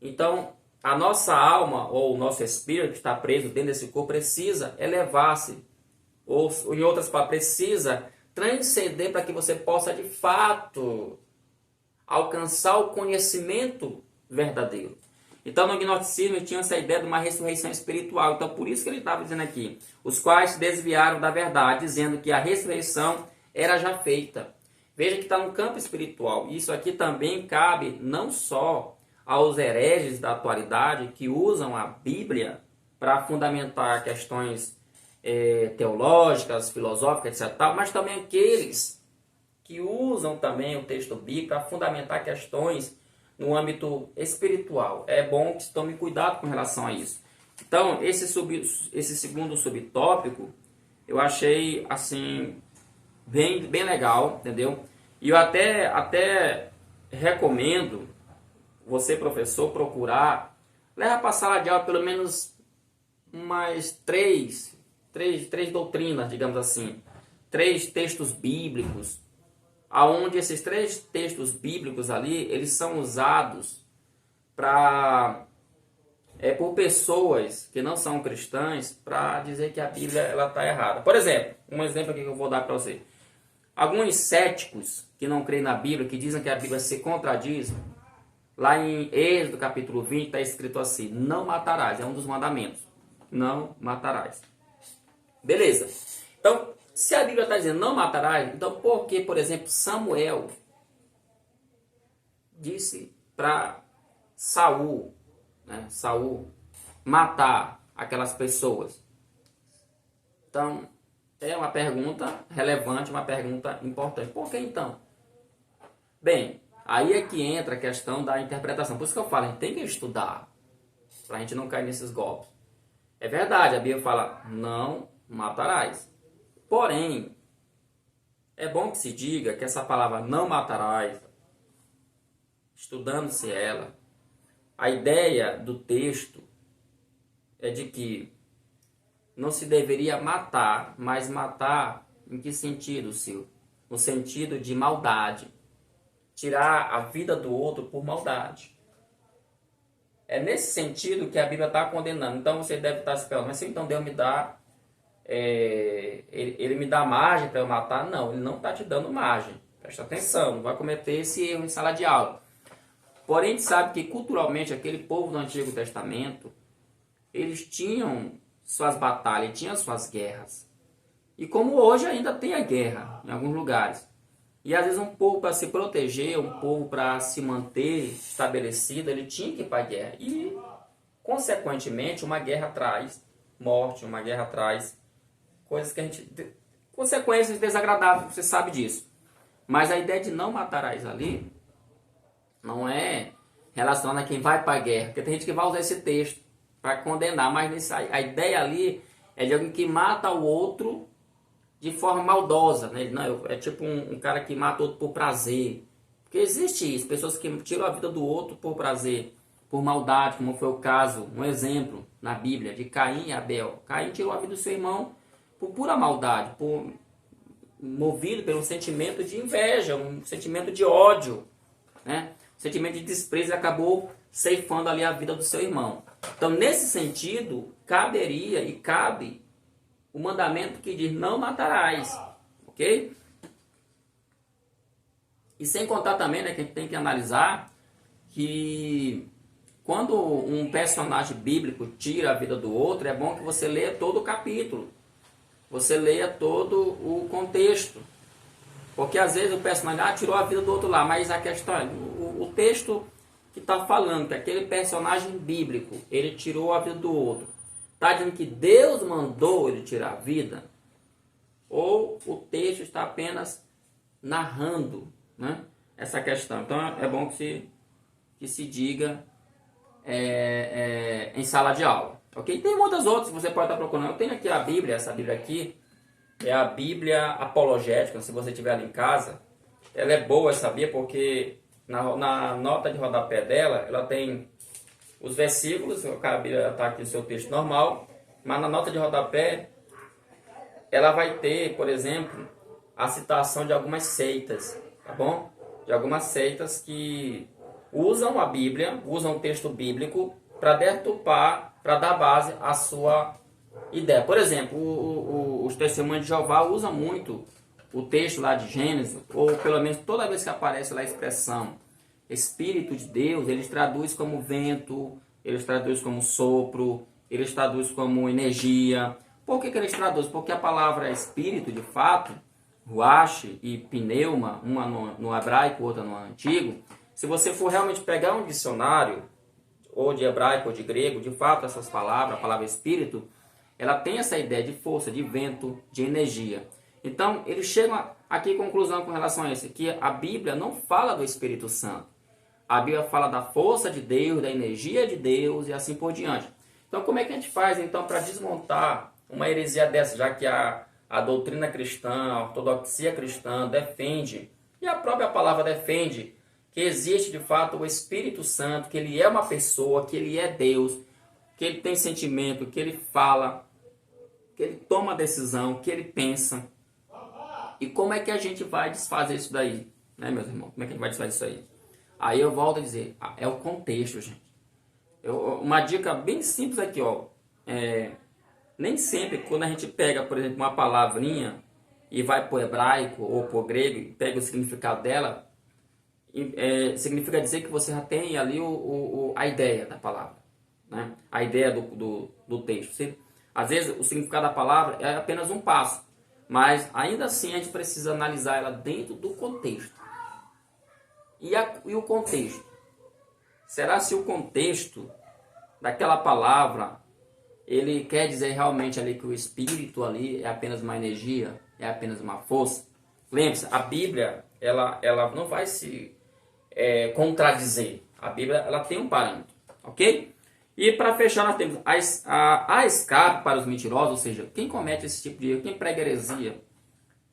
então a nossa alma ou o nosso espírito que está preso dentro desse corpo precisa elevar-se, ou em outras palavras, precisa transcender para que você possa de fato alcançar o conhecimento verdadeiro. Então no gnosticismo tinha essa ideia de uma ressurreição espiritual. Então por isso que ele estava dizendo aqui, os quais se desviaram da verdade, dizendo que a ressurreição era já feita. Veja que está no campo espiritual. Isso aqui também cabe não só aos hereges da atualidade que usam a Bíblia para fundamentar questões teológicas, filosóficas, etc., mas também aqueles que usam também o texto bíblico para fundamentar questões no âmbito espiritual. É bom que se tome cuidado com relação a isso. Então, esse segundo subtópico, eu achei, assim, bem legal, entendeu? E eu até recomendo você, professor, procurar, leva para a sala de aula pelo menos umas três doutrinas, digamos assim, 3 textos bíblicos, aonde esses 3 textos bíblicos ali, eles são usados por pessoas que não são cristãs para dizer que a Bíblia ela está errada. Por exemplo, um exemplo aqui que eu vou dar para você. Alguns céticos que não creem na Bíblia, que dizem que a Bíblia se contradiz, lá em Êxodo capítulo 20 está escrito assim, não matarás, é um dos mandamentos, não matarás. Beleza. Então, se a Bíblia está dizendo não matarás, então por que, por exemplo, Samuel disse para Saul matar aquelas pessoas? Então, é uma pergunta relevante, uma pergunta importante. Por que então? Bem, aí é que entra a questão da interpretação. Por isso que eu falo, a gente tem que estudar, para a gente não cair nesses golpes. É verdade, a Bíblia fala, não matarás. Porém, é bom que se diga que essa palavra não matarás, estudando-se ela, a ideia do texto é de que não se deveria matar, mas matar em que sentido, Silvio? No sentido de maldade. Tirar a vida do outro por maldade. É nesse sentido que a Bíblia está condenando. Então você deve estar se perguntando, mas se então Deus me dá, ele me dá margem para eu matar? Não, ele não está te dando margem. Presta atenção, não vai cometer esse erro em sala de aula. Porém, a gente sabe que culturalmente aquele povo do Antigo Testamento, eles tinham suas batalhas, tinham suas guerras. E como hoje ainda tem a guerra em alguns lugares. E às vezes um povo para se proteger, um povo para se manter estabelecido, ele tinha que ir para a guerra. E, consequentemente, uma guerra traz morte, uma guerra traz coisas que a gente... consequências desagradáveis, você sabe disso. Mas a ideia de não matarás ali não é relacionada a quem vai para a guerra. Porque tem gente que vai usar esse texto para condenar, mas a ideia ali é de alguém que mata o outro de forma maldosa, né? Não, é tipo um cara que mata o outro por prazer. Porque existe isso, pessoas que tiram a vida do outro por prazer, por maldade, como foi o caso, um exemplo na Bíblia, de Caim e Abel. Caim tirou a vida do seu irmão por pura maldade, movido pelo sentimento de inveja, um sentimento de ódio, né? Um sentimento de desprezo, e acabou ceifando ali a vida do seu irmão. Então, nesse sentido, caberia e cabe o mandamento que diz não matarás, ok? E sem contar também, né, que a gente tem que analisar que quando um personagem bíblico tira a vida do outro, é bom que você leia todo o capítulo. Você leia todo o contexto. Porque às vezes o personagem tirou a vida do outro lá, mas a questão é, o texto que está falando que aquele personagem bíblico, ele tirou a vida do outro, está dizendo que Deus mandou ele tirar a vida? Ou o texto está apenas narrando, né, essa questão? Então é bom que se diga em sala de aula. Ok? Tem muitas outras que você pode estar procurando. Eu tenho aqui a Bíblia, essa Bíblia aqui é a Bíblia apologética, se você tiver ela em casa. Ela é boa, sabia? Porque na nota de rodapé dela, ela tem os versículos, a Bíblia está aqui no seu texto normal, mas na nota de rodapé, ela vai ter, por exemplo, a citação de algumas seitas, tá bom? De algumas seitas que usam a Bíblia, usam o texto bíblico para deturpar, para dar base à sua ideia. Por exemplo, os testemunhos de Jeová usam muito o texto lá de Gênesis, ou pelo menos toda vez que aparece lá a expressão Espírito de Deus, eles traduzem como vento, eles traduzem como sopro, eles traduzem como energia. Por que eles traduzem? Porque a palavra Espírito, de fato, Ruach e Pneuma, uma no hebraico, outra no antigo, se você for realmente pegar um dicionário, ou de hebraico ou de grego, de fato essas palavras, a palavra Espírito, ela tem essa ideia de força, de vento, de energia. Então, eles chegam aqui à conclusão com relação a isso, que a Bíblia não fala do Espírito Santo. A Bíblia fala da força de Deus, da energia de Deus e assim por diante. Então, como é que a gente faz, então, para desmontar uma heresia dessa, já que a doutrina cristã, a ortodoxia cristã defende, e a própria palavra defende, que existe de fato o Espírito Santo, que ele é uma pessoa, que ele é Deus, que ele tem sentimento, que ele fala, que ele toma decisão, que ele pensa. E como é que a gente vai desfazer isso daí, né, meus irmãos? Como é que a gente vai desfazer isso aí? Aí eu volto a dizer, é o contexto, gente. Uma dica bem simples aqui, ó. Nem sempre, quando a gente pega, por exemplo, uma palavrinha e vai para o hebraico ou para o grego e pega o significado dela, significa dizer que você já tem ali a ideia da palavra, né? A ideia do texto. Às vezes o significado da palavra é apenas um passo, mas ainda assim a gente precisa analisar ela dentro do contexto. E o contexto? Será se o contexto daquela palavra, ele quer dizer realmente ali que o espírito ali é apenas uma energia, é apenas uma força? Lembre-se, a Bíblia, ela não vai se contradizer. A Bíblia, ela tem um parâmetro, ok? E para fechar, nós temos a escape para os mentirosos, ou seja, quem comete esse tipo de erro, quem prega heresia,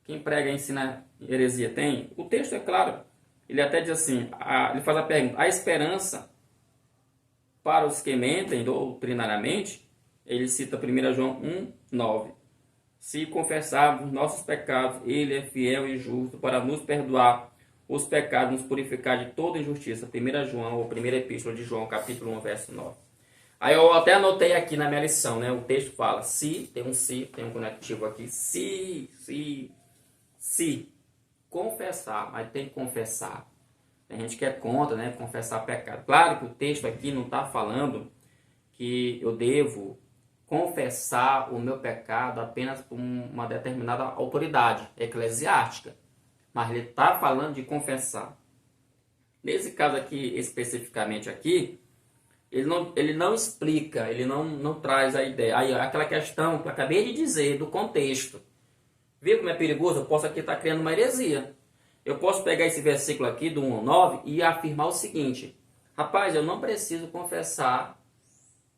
quem prega e ensina heresia, tem? O texto é claro, ele até diz assim, ele faz a pergunta, a esperança para os que mentem doutrinariamente, ele cita 1 João 1:9. Se confessarmos nossos pecados, ele é fiel e justo para nos perdoar os pecados, nos purificar de toda injustiça. 1 João, ou 1ª Epístola de João, capítulo 1, verso 9. Aí eu até anotei aqui na minha lição, né? O texto fala, se, tem um conectivo aqui, se confessar, mas tem que confessar. Tem gente que é contra, né? Confessar pecado. Claro que o texto aqui não está falando que eu devo confessar o meu pecado apenas por uma determinada autoridade eclesiástica. Mas ele está falando de confessar. Nesse caso aqui, especificamente aqui, ele não explica, ele não traz a ideia. Aí, aquela questão que eu acabei de dizer, do contexto. Viu como é perigoso? Eu posso aqui estar criando uma heresia. Eu posso pegar esse versículo aqui, do 1 ao 9, e afirmar o seguinte. Rapaz, eu não preciso confessar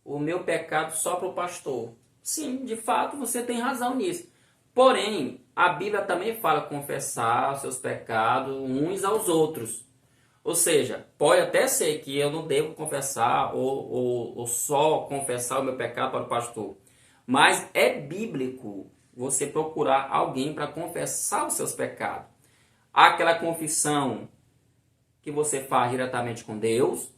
o meu pecado só para o pastor. Sim, de fato, você tem razão nisso. Porém, a Bíblia também fala confessar os seus pecados uns aos outros. Ou seja, pode até ser que eu não devo confessar ou só confessar o meu pecado para o pastor. Mas é bíblico você procurar alguém para confessar os seus pecados. Há aquela confissão que você faz diretamente com Deus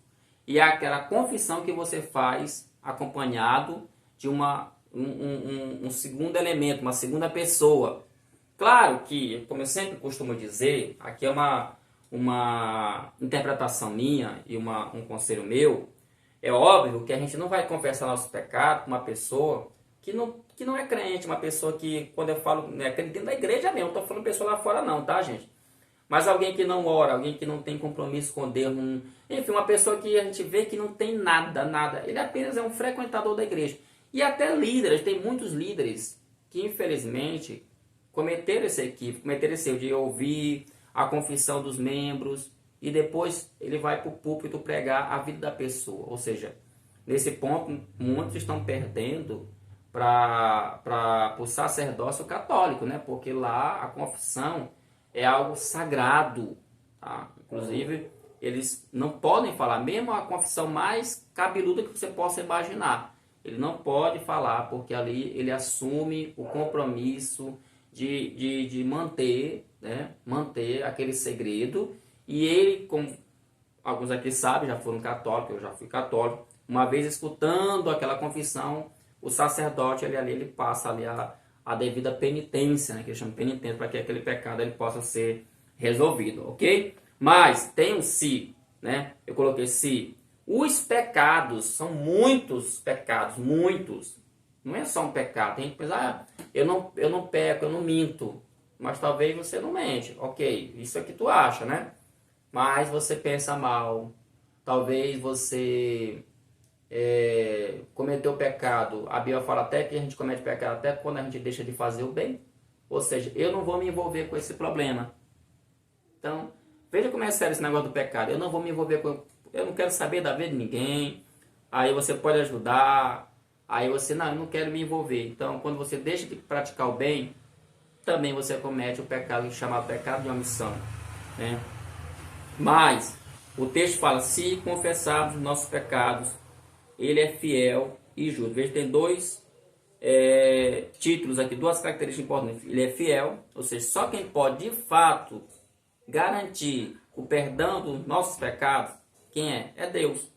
e há aquela confissão que você faz acompanhado de um segundo elemento, uma segunda pessoa. Claro que, como eu sempre costumo dizer, aqui é uma interpretação minha e um conselho meu, é óbvio que a gente não vai confessar nosso pecado com uma pessoa que não é crente, uma pessoa que, quando eu falo, é crente dentro da igreja mesmo, não estou falando pessoa lá fora não, tá, gente? Mas alguém que não ora, alguém que não tem compromisso com Deus, enfim, uma pessoa que a gente vê que não tem nada, nada. Ele apenas é um frequentador da igreja. E até líderes, tem muitos líderes que infelizmente cometeram esse equívoco, cometeram esse erro de ouvir a confissão dos membros e depois ele vai para o púlpito pregar a vida da pessoa. Ou seja, nesse ponto, muitos estão perdendo para o sacerdócio católico, né? Porque lá a confissão é algo sagrado, tá? Inclusive, eles não podem falar, mesmo a confissão mais cabeluda que você possa imaginar. Ele não pode falar, porque ali ele assume o compromisso de manter, né? Manter aquele segredo. E ele, como alguns aqui sabem, já foram católicos, eu já fui católico, uma vez escutando aquela confissão, o sacerdote ele passa ali a devida penitência, né, que eles chamam de penitência, para que aquele pecado ele possa ser resolvido, ok? Mas tem um se, né? Eu coloquei se. Os pecados, são muitos pecados, muitos. Não é só um pecado, tem que pensar, eu não peco, eu não minto. Mas talvez você não mente, ok, isso é o que tu acha, né? Mas você pensa mal, talvez você cometeu pecado. A Bíblia fala até que a gente comete pecado até quando a gente deixa de fazer o bem. Ou seja, eu não vou me envolver com esse problema. Então, veja como é sério esse negócio do pecado. Eu não vou me envolver com... Eu não quero saber da vida de ninguém. Aí você pode ajudar. Aí você, não, eu não quero me envolver. Então, quando você deixa de praticar o bem, também você comete o pecado chamado pecado de omissão, né? Mas, o texto fala, se confessarmos nossos pecados, ele é fiel e justo. Veja, tem dois títulos aqui, duas características importantes. Ele é fiel, ou seja, só quem pode de fato garantir o perdão dos nossos pecados, quem é? É Deus.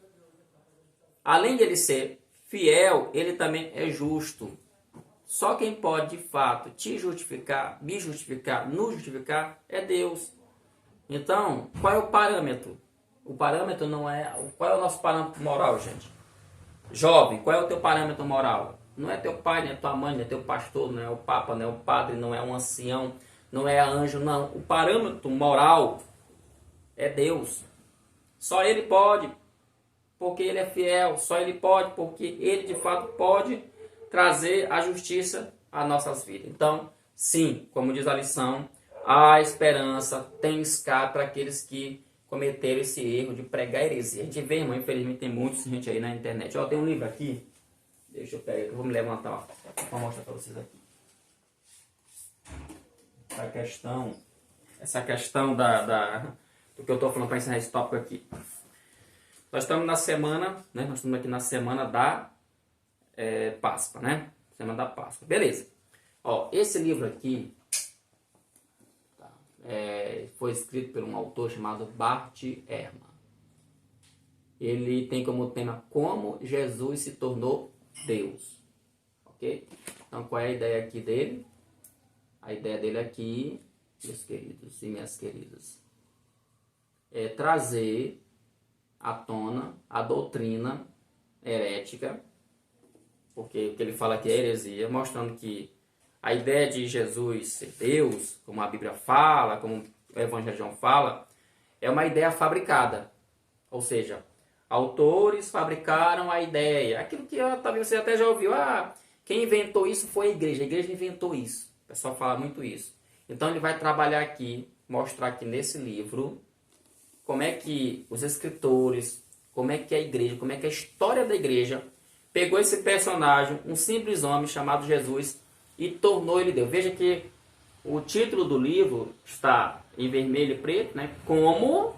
Além de ele ser fiel, ele também é justo. Só quem pode de fato te justificar, me justificar, nos justificar, é Deus. Então, qual é o parâmetro? O parâmetro não é... Qual é o nosso parâmetro moral, gente? Jovem, qual é o teu parâmetro moral? Não é teu pai, não é tua mãe, não é teu pastor, não é o papa, não é o padre, não é um ancião, não é anjo, não. O parâmetro moral é Deus. Só Ele pode, porque Ele é fiel. Só Ele pode, porque Ele de fato pode trazer a justiça às nossas vidas. Então, sim, como diz a lição, há esperança, tem escape para aqueles que cometeram esse erro de pregar heresia. A gente vê, irmão, infelizmente tem muita gente aí na internet. Ó, tem um livro aqui, deixa eu pegar, eu vou me levantar, ó, vou mostrar para vocês aqui. Essa questão do que eu estou falando para encerrar esse tópico aqui. Nós estamos na semana, né? Nós estamos aqui na semana da Páscoa, né? Semana da Páscoa. Beleza. Ó, esse livro aqui foi escrito por um autor chamado Bart Ehrman. Ele tem como tema Como Jesus se tornou Deus. Ok? Então, qual é a ideia aqui dele? A ideia dele aqui, meus queridos e minhas queridas, é trazer à tona a doutrina herética, porque o que ele fala aqui é heresia, mostrando que a ideia de Jesus ser Deus, como a Bíblia fala, como o Evangelho de João fala, é uma ideia fabricada. Ou seja, autores fabricaram a ideia. Aquilo que talvez você até já ouviu. Quem inventou isso foi a igreja inventou isso. O pessoal fala muito isso. Então ele vai trabalhar aqui, mostrar aqui nesse livro, como é que os escritores, como é que a igreja, como é que a história da igreja pegou esse personagem, um simples homem chamado Jesus, e tornou ele Deus. Veja que o título do livro está em vermelho e preto, né? Como,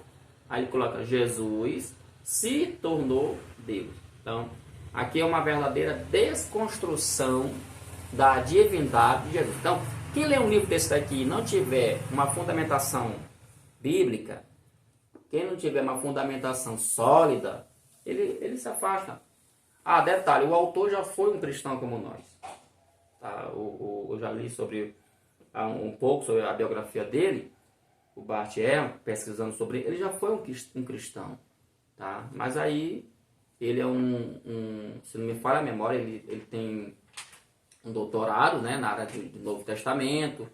aí ele coloca Jesus se tornou Deus. Então, aqui é uma verdadeira desconstrução da divindade de Jesus. Então, quem lê um livro desse daqui e não tiver uma fundamentação bíblica, quem não tiver uma fundamentação sólida, ele se afasta. Detalhe, o autor já foi um cristão como nós. Tá? Eu já li sobre um pouco sobre a biografia dele, o Bartier, pesquisando sobre ele, já foi um cristão, tá? Mas aí ele é se não me falha a memória, ele tem um doutorado, né, na área do Novo Testamento,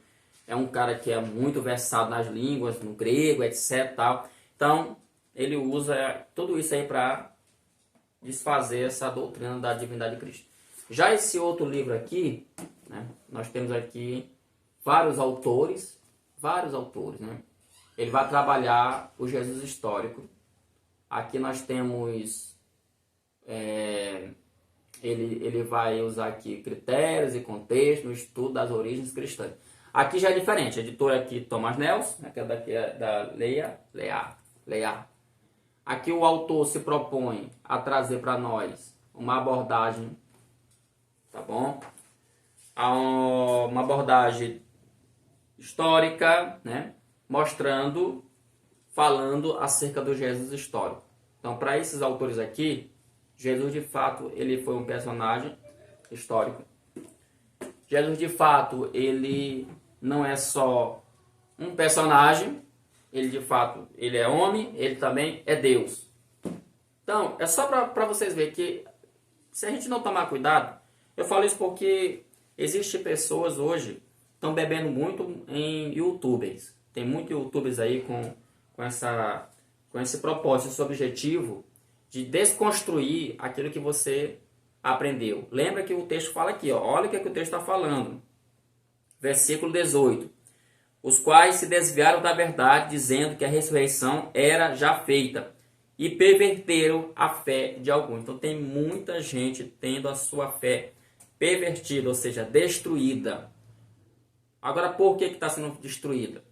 é um cara que é muito versado nas línguas, no grego, etc. Tal. Então, ele usa tudo isso aí para desfazer essa doutrina da divindade de Cristo. Já esse outro livro aqui, né, nós temos aqui vários autores, né? Ele vai trabalhar o Jesus histórico. Aqui nós temos, ele vai usar aqui critérios e contexto no estudo das origens cristãs. Aqui já é diferente, a editora aqui Thomas Nelson, aquela daqui é da Leia. Aqui o autor se propõe a trazer para nós uma abordagem, tá bom? Uma abordagem histórica, né? Falando acerca do Jesus histórico. Então, para esses autores aqui, Jesus de fato ele foi um personagem histórico. Jesus de fato ele não é só um personagem, ele de fato ele é homem, ele também é Deus. Então, é só para vocês verem que se a gente não tomar cuidado, eu falo isso porque existem pessoas hoje que estão bebendo muito em youtubers. Tem muitos youtubers aí com esse propósito, esse objetivo de desconstruir aquilo que você aprendeu. Lembra que o texto fala aqui, ó, olha o que o texto está falando. Versículo 18. Os quais se desviaram da verdade, dizendo que a ressurreição era já feita, e perverteram a fé de alguns. Então tem muita gente tendo a sua fé pervertida, ou seja, destruída. Agora, por que está sendo destruída?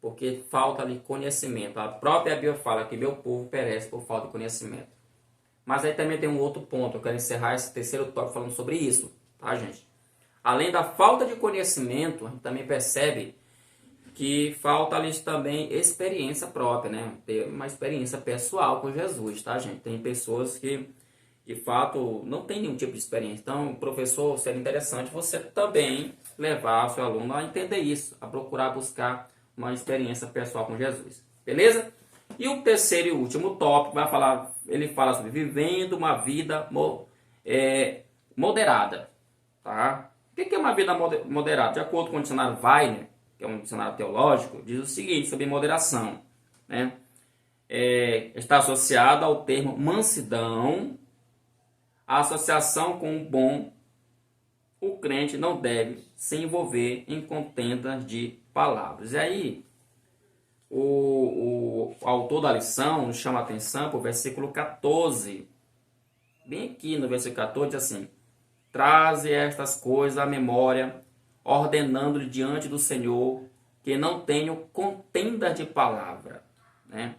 Porque falta ali conhecimento. A própria Bíblia fala que meu povo perece por falta de conhecimento. Mas aí também tem um outro ponto. Eu quero encerrar esse terceiro tópico falando sobre isso, tá, gente? Além da falta de conhecimento, a gente também percebe que falta ali também experiência própria, né? Ter uma experiência pessoal com Jesus, tá, gente? Tem pessoas que, de fato, não tem nenhum tipo de experiência. Então, professor, seria interessante você também levar o seu aluno a entender isso, a procurar buscar uma experiência pessoal com Jesus. Beleza? E o terceiro e último tópico, ele fala sobre vivendo uma vida moderada. Tá? O que é uma vida moderada? De acordo com o dicionário Weiner, que é um dicionário teológico, diz o seguinte sobre moderação. Né? Está associada ao termo mansidão, a associação com o bom. O crente não deve se envolver em contendas de palavras. E aí, o autor da lição nos chama a atenção para o versículo 14. Bem aqui no versículo 14 diz assim: traze estas coisas à memória, ordenando-lhe diante do Senhor que não tenham contenda de palavra, né?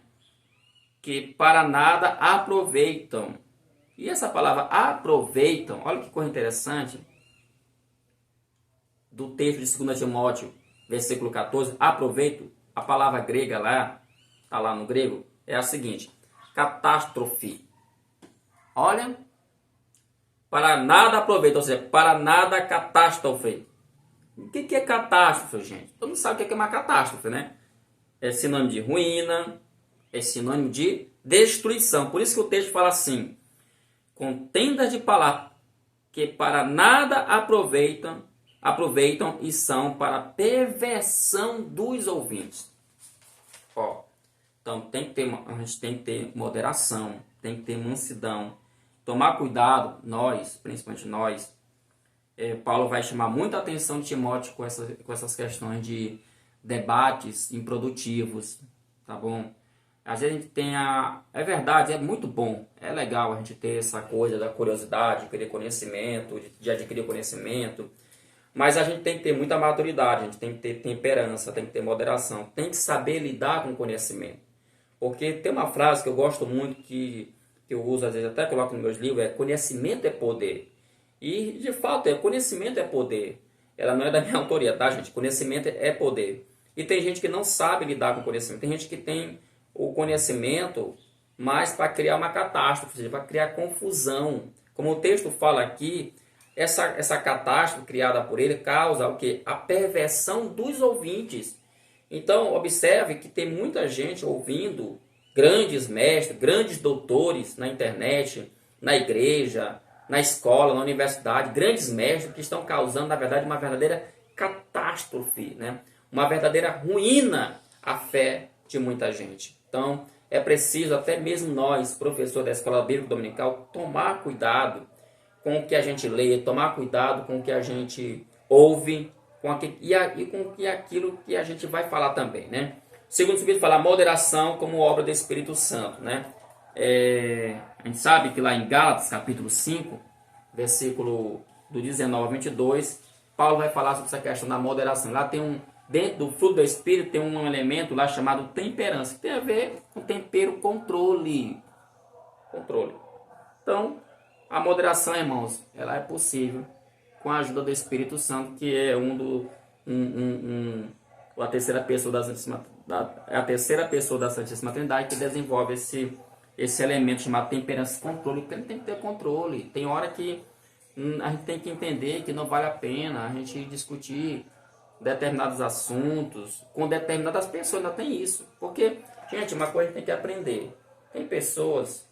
Que para nada aproveitam. E essa palavra aproveitam, olha que coisa interessante, do texto de 2 Timóteo, versículo 14, aproveito, a palavra grega lá, está lá no grego, é a seguinte: catástrofe. Olha, para nada aproveita, ou seja, para nada catástrofe. O que é catástrofe, gente? Todo mundo sabe o que é uma catástrofe, né? É sinônimo de ruína, é sinônimo de destruição. Por isso que o texto fala assim: contendas de palavras que para nada aproveitam e são para perversão dos ouvintes. Ó, então a gente tem que ter moderação, tem que ter mansidão, tomar cuidado, principalmente nós. Paulo vai chamar muita atenção de Timóteo com essas questões de debates improdutivos, tá bom? Às vezes a gente tem é verdade, é muito bom, é legal a gente ter essa coisa da curiosidade, de querer conhecimento, de adquirir conhecimento, mas a gente tem que ter muita maturidade, a gente tem que ter temperança, tem que ter moderação, tem que saber lidar com o conhecimento. Porque tem uma frase que eu gosto muito, que eu uso, às vezes até coloco nos meus livros, conhecimento é poder. E, de fato, conhecimento é poder. Ela não é da minha autoria, tá, gente? Conhecimento é poder. E tem gente que não sabe lidar com conhecimento. Tem gente que tem o conhecimento mais para criar uma catástrofe, para criar confusão. Como o texto fala aqui, essa catástrofe criada por ele causa o quê? A perversão dos ouvintes. Então, observe que tem muita gente ouvindo grandes mestres, grandes doutores na internet, na igreja, na escola, na universidade, grandes mestres que estão causando, na verdade, uma verdadeira catástrofe, né? Uma verdadeira ruína à fé de muita gente. Então, é preciso até mesmo nós, professores da Escola Bíblica Dominical, tomar cuidado com o que a gente lê, tomar cuidado com o que a gente ouve, com aquilo que a gente vai falar também, né? Segundo o Espírito fala, moderação como obra do Espírito Santo, né? A gente sabe que lá em Gálatas, capítulo 5, versículo do 19 ao 22, Paulo vai falar sobre essa questão da moderação. Lá tem dentro do fruto do Espírito tem um elemento lá chamado temperança, que tem a ver com tempero, controle. Então, a moderação, irmãos, ela é possível com a ajuda do Espírito Santo, que é a terceira pessoa da Santíssima Trindade, que desenvolve esse elemento chamado temperança e controle, porque ele tem que ter controle. Tem hora que a gente tem que entender que não vale a pena a gente discutir determinados assuntos com determinadas pessoas, ainda tem isso. Porque, gente, uma coisa a gente tem que aprender. Tem pessoas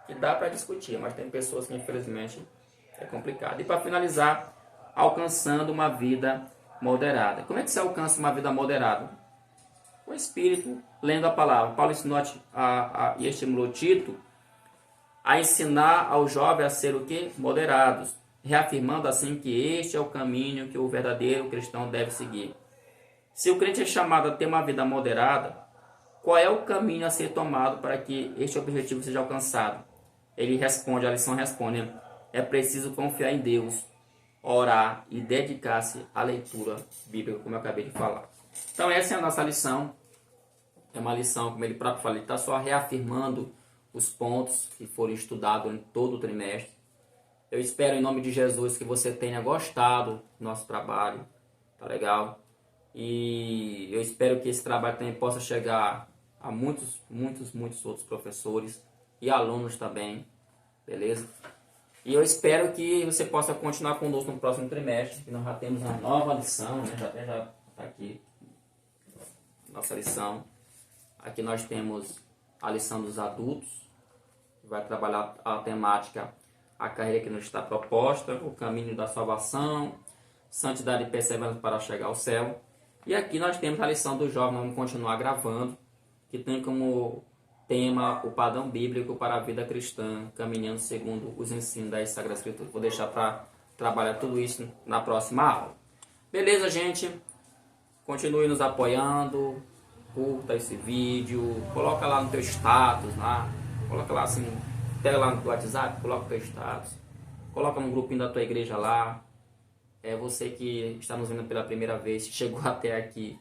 que dá para discutir, mas tem pessoas que infelizmente é complicado. E para finalizar, alcançando uma vida moderada. Como é que se alcança uma vida moderada? O Espírito, lendo a palavra. Paulo ensinou e estimulou Tito a ensinar ao jovem a ser o quê? Moderados, reafirmando assim que este é o caminho que o verdadeiro cristão deve seguir. Se o crente é chamado a ter uma vida moderada, qual é o caminho a ser tomado para que este objetivo seja alcançado? Ele responde, a lição responde, é preciso confiar em Deus, orar e dedicar-se à leitura bíblica, como eu acabei de falar. Então essa é a nossa lição. É uma lição, como ele próprio fala, ele está só reafirmando os pontos que foram estudados em todo o trimestre. Eu espero, em nome de Jesus, que você tenha gostado do nosso trabalho. Tá legal? E eu espero que esse trabalho também possa chegar a muitos outros professores e alunos também. Beleza? E eu espero que você possa continuar conosco no próximo trimestre, que nós já temos uma nova lição, né? Já está aqui nossa lição. Aqui nós temos a lição dos adultos, que vai trabalhar a temática, a carreira que nos está proposta, o caminho da salvação, santidade e perseverança para chegar ao céu. E aqui nós temos a lição dos jovens, vamos continuar gravando, que tem como tema o padrão bíblico para a vida cristã, caminhando segundo os ensinos das Sagradas Escrituras. Vou deixar para trabalhar tudo isso na próxima aula. Beleza, gente? Continue nos apoiando, curta esse vídeo, coloca lá no teu status, lá, coloca lá assim, pega lá no teu WhatsApp, coloca o teu status, coloca no grupinho da tua igreja lá. Você que está nos vendo pela primeira vez, chegou até aqui,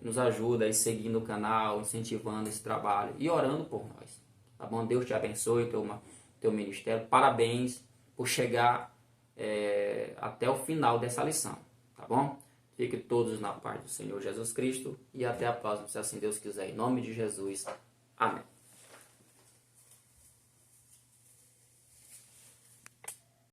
nos ajuda aí seguindo o canal, incentivando esse trabalho e orando por nós, tá bom? Deus te abençoe, teu ministério, parabéns por chegar até o final dessa lição, tá bom? Fiquem todos na paz do Senhor Jesus Cristo e até a próxima, se assim Deus quiser, em nome de Jesus, amém.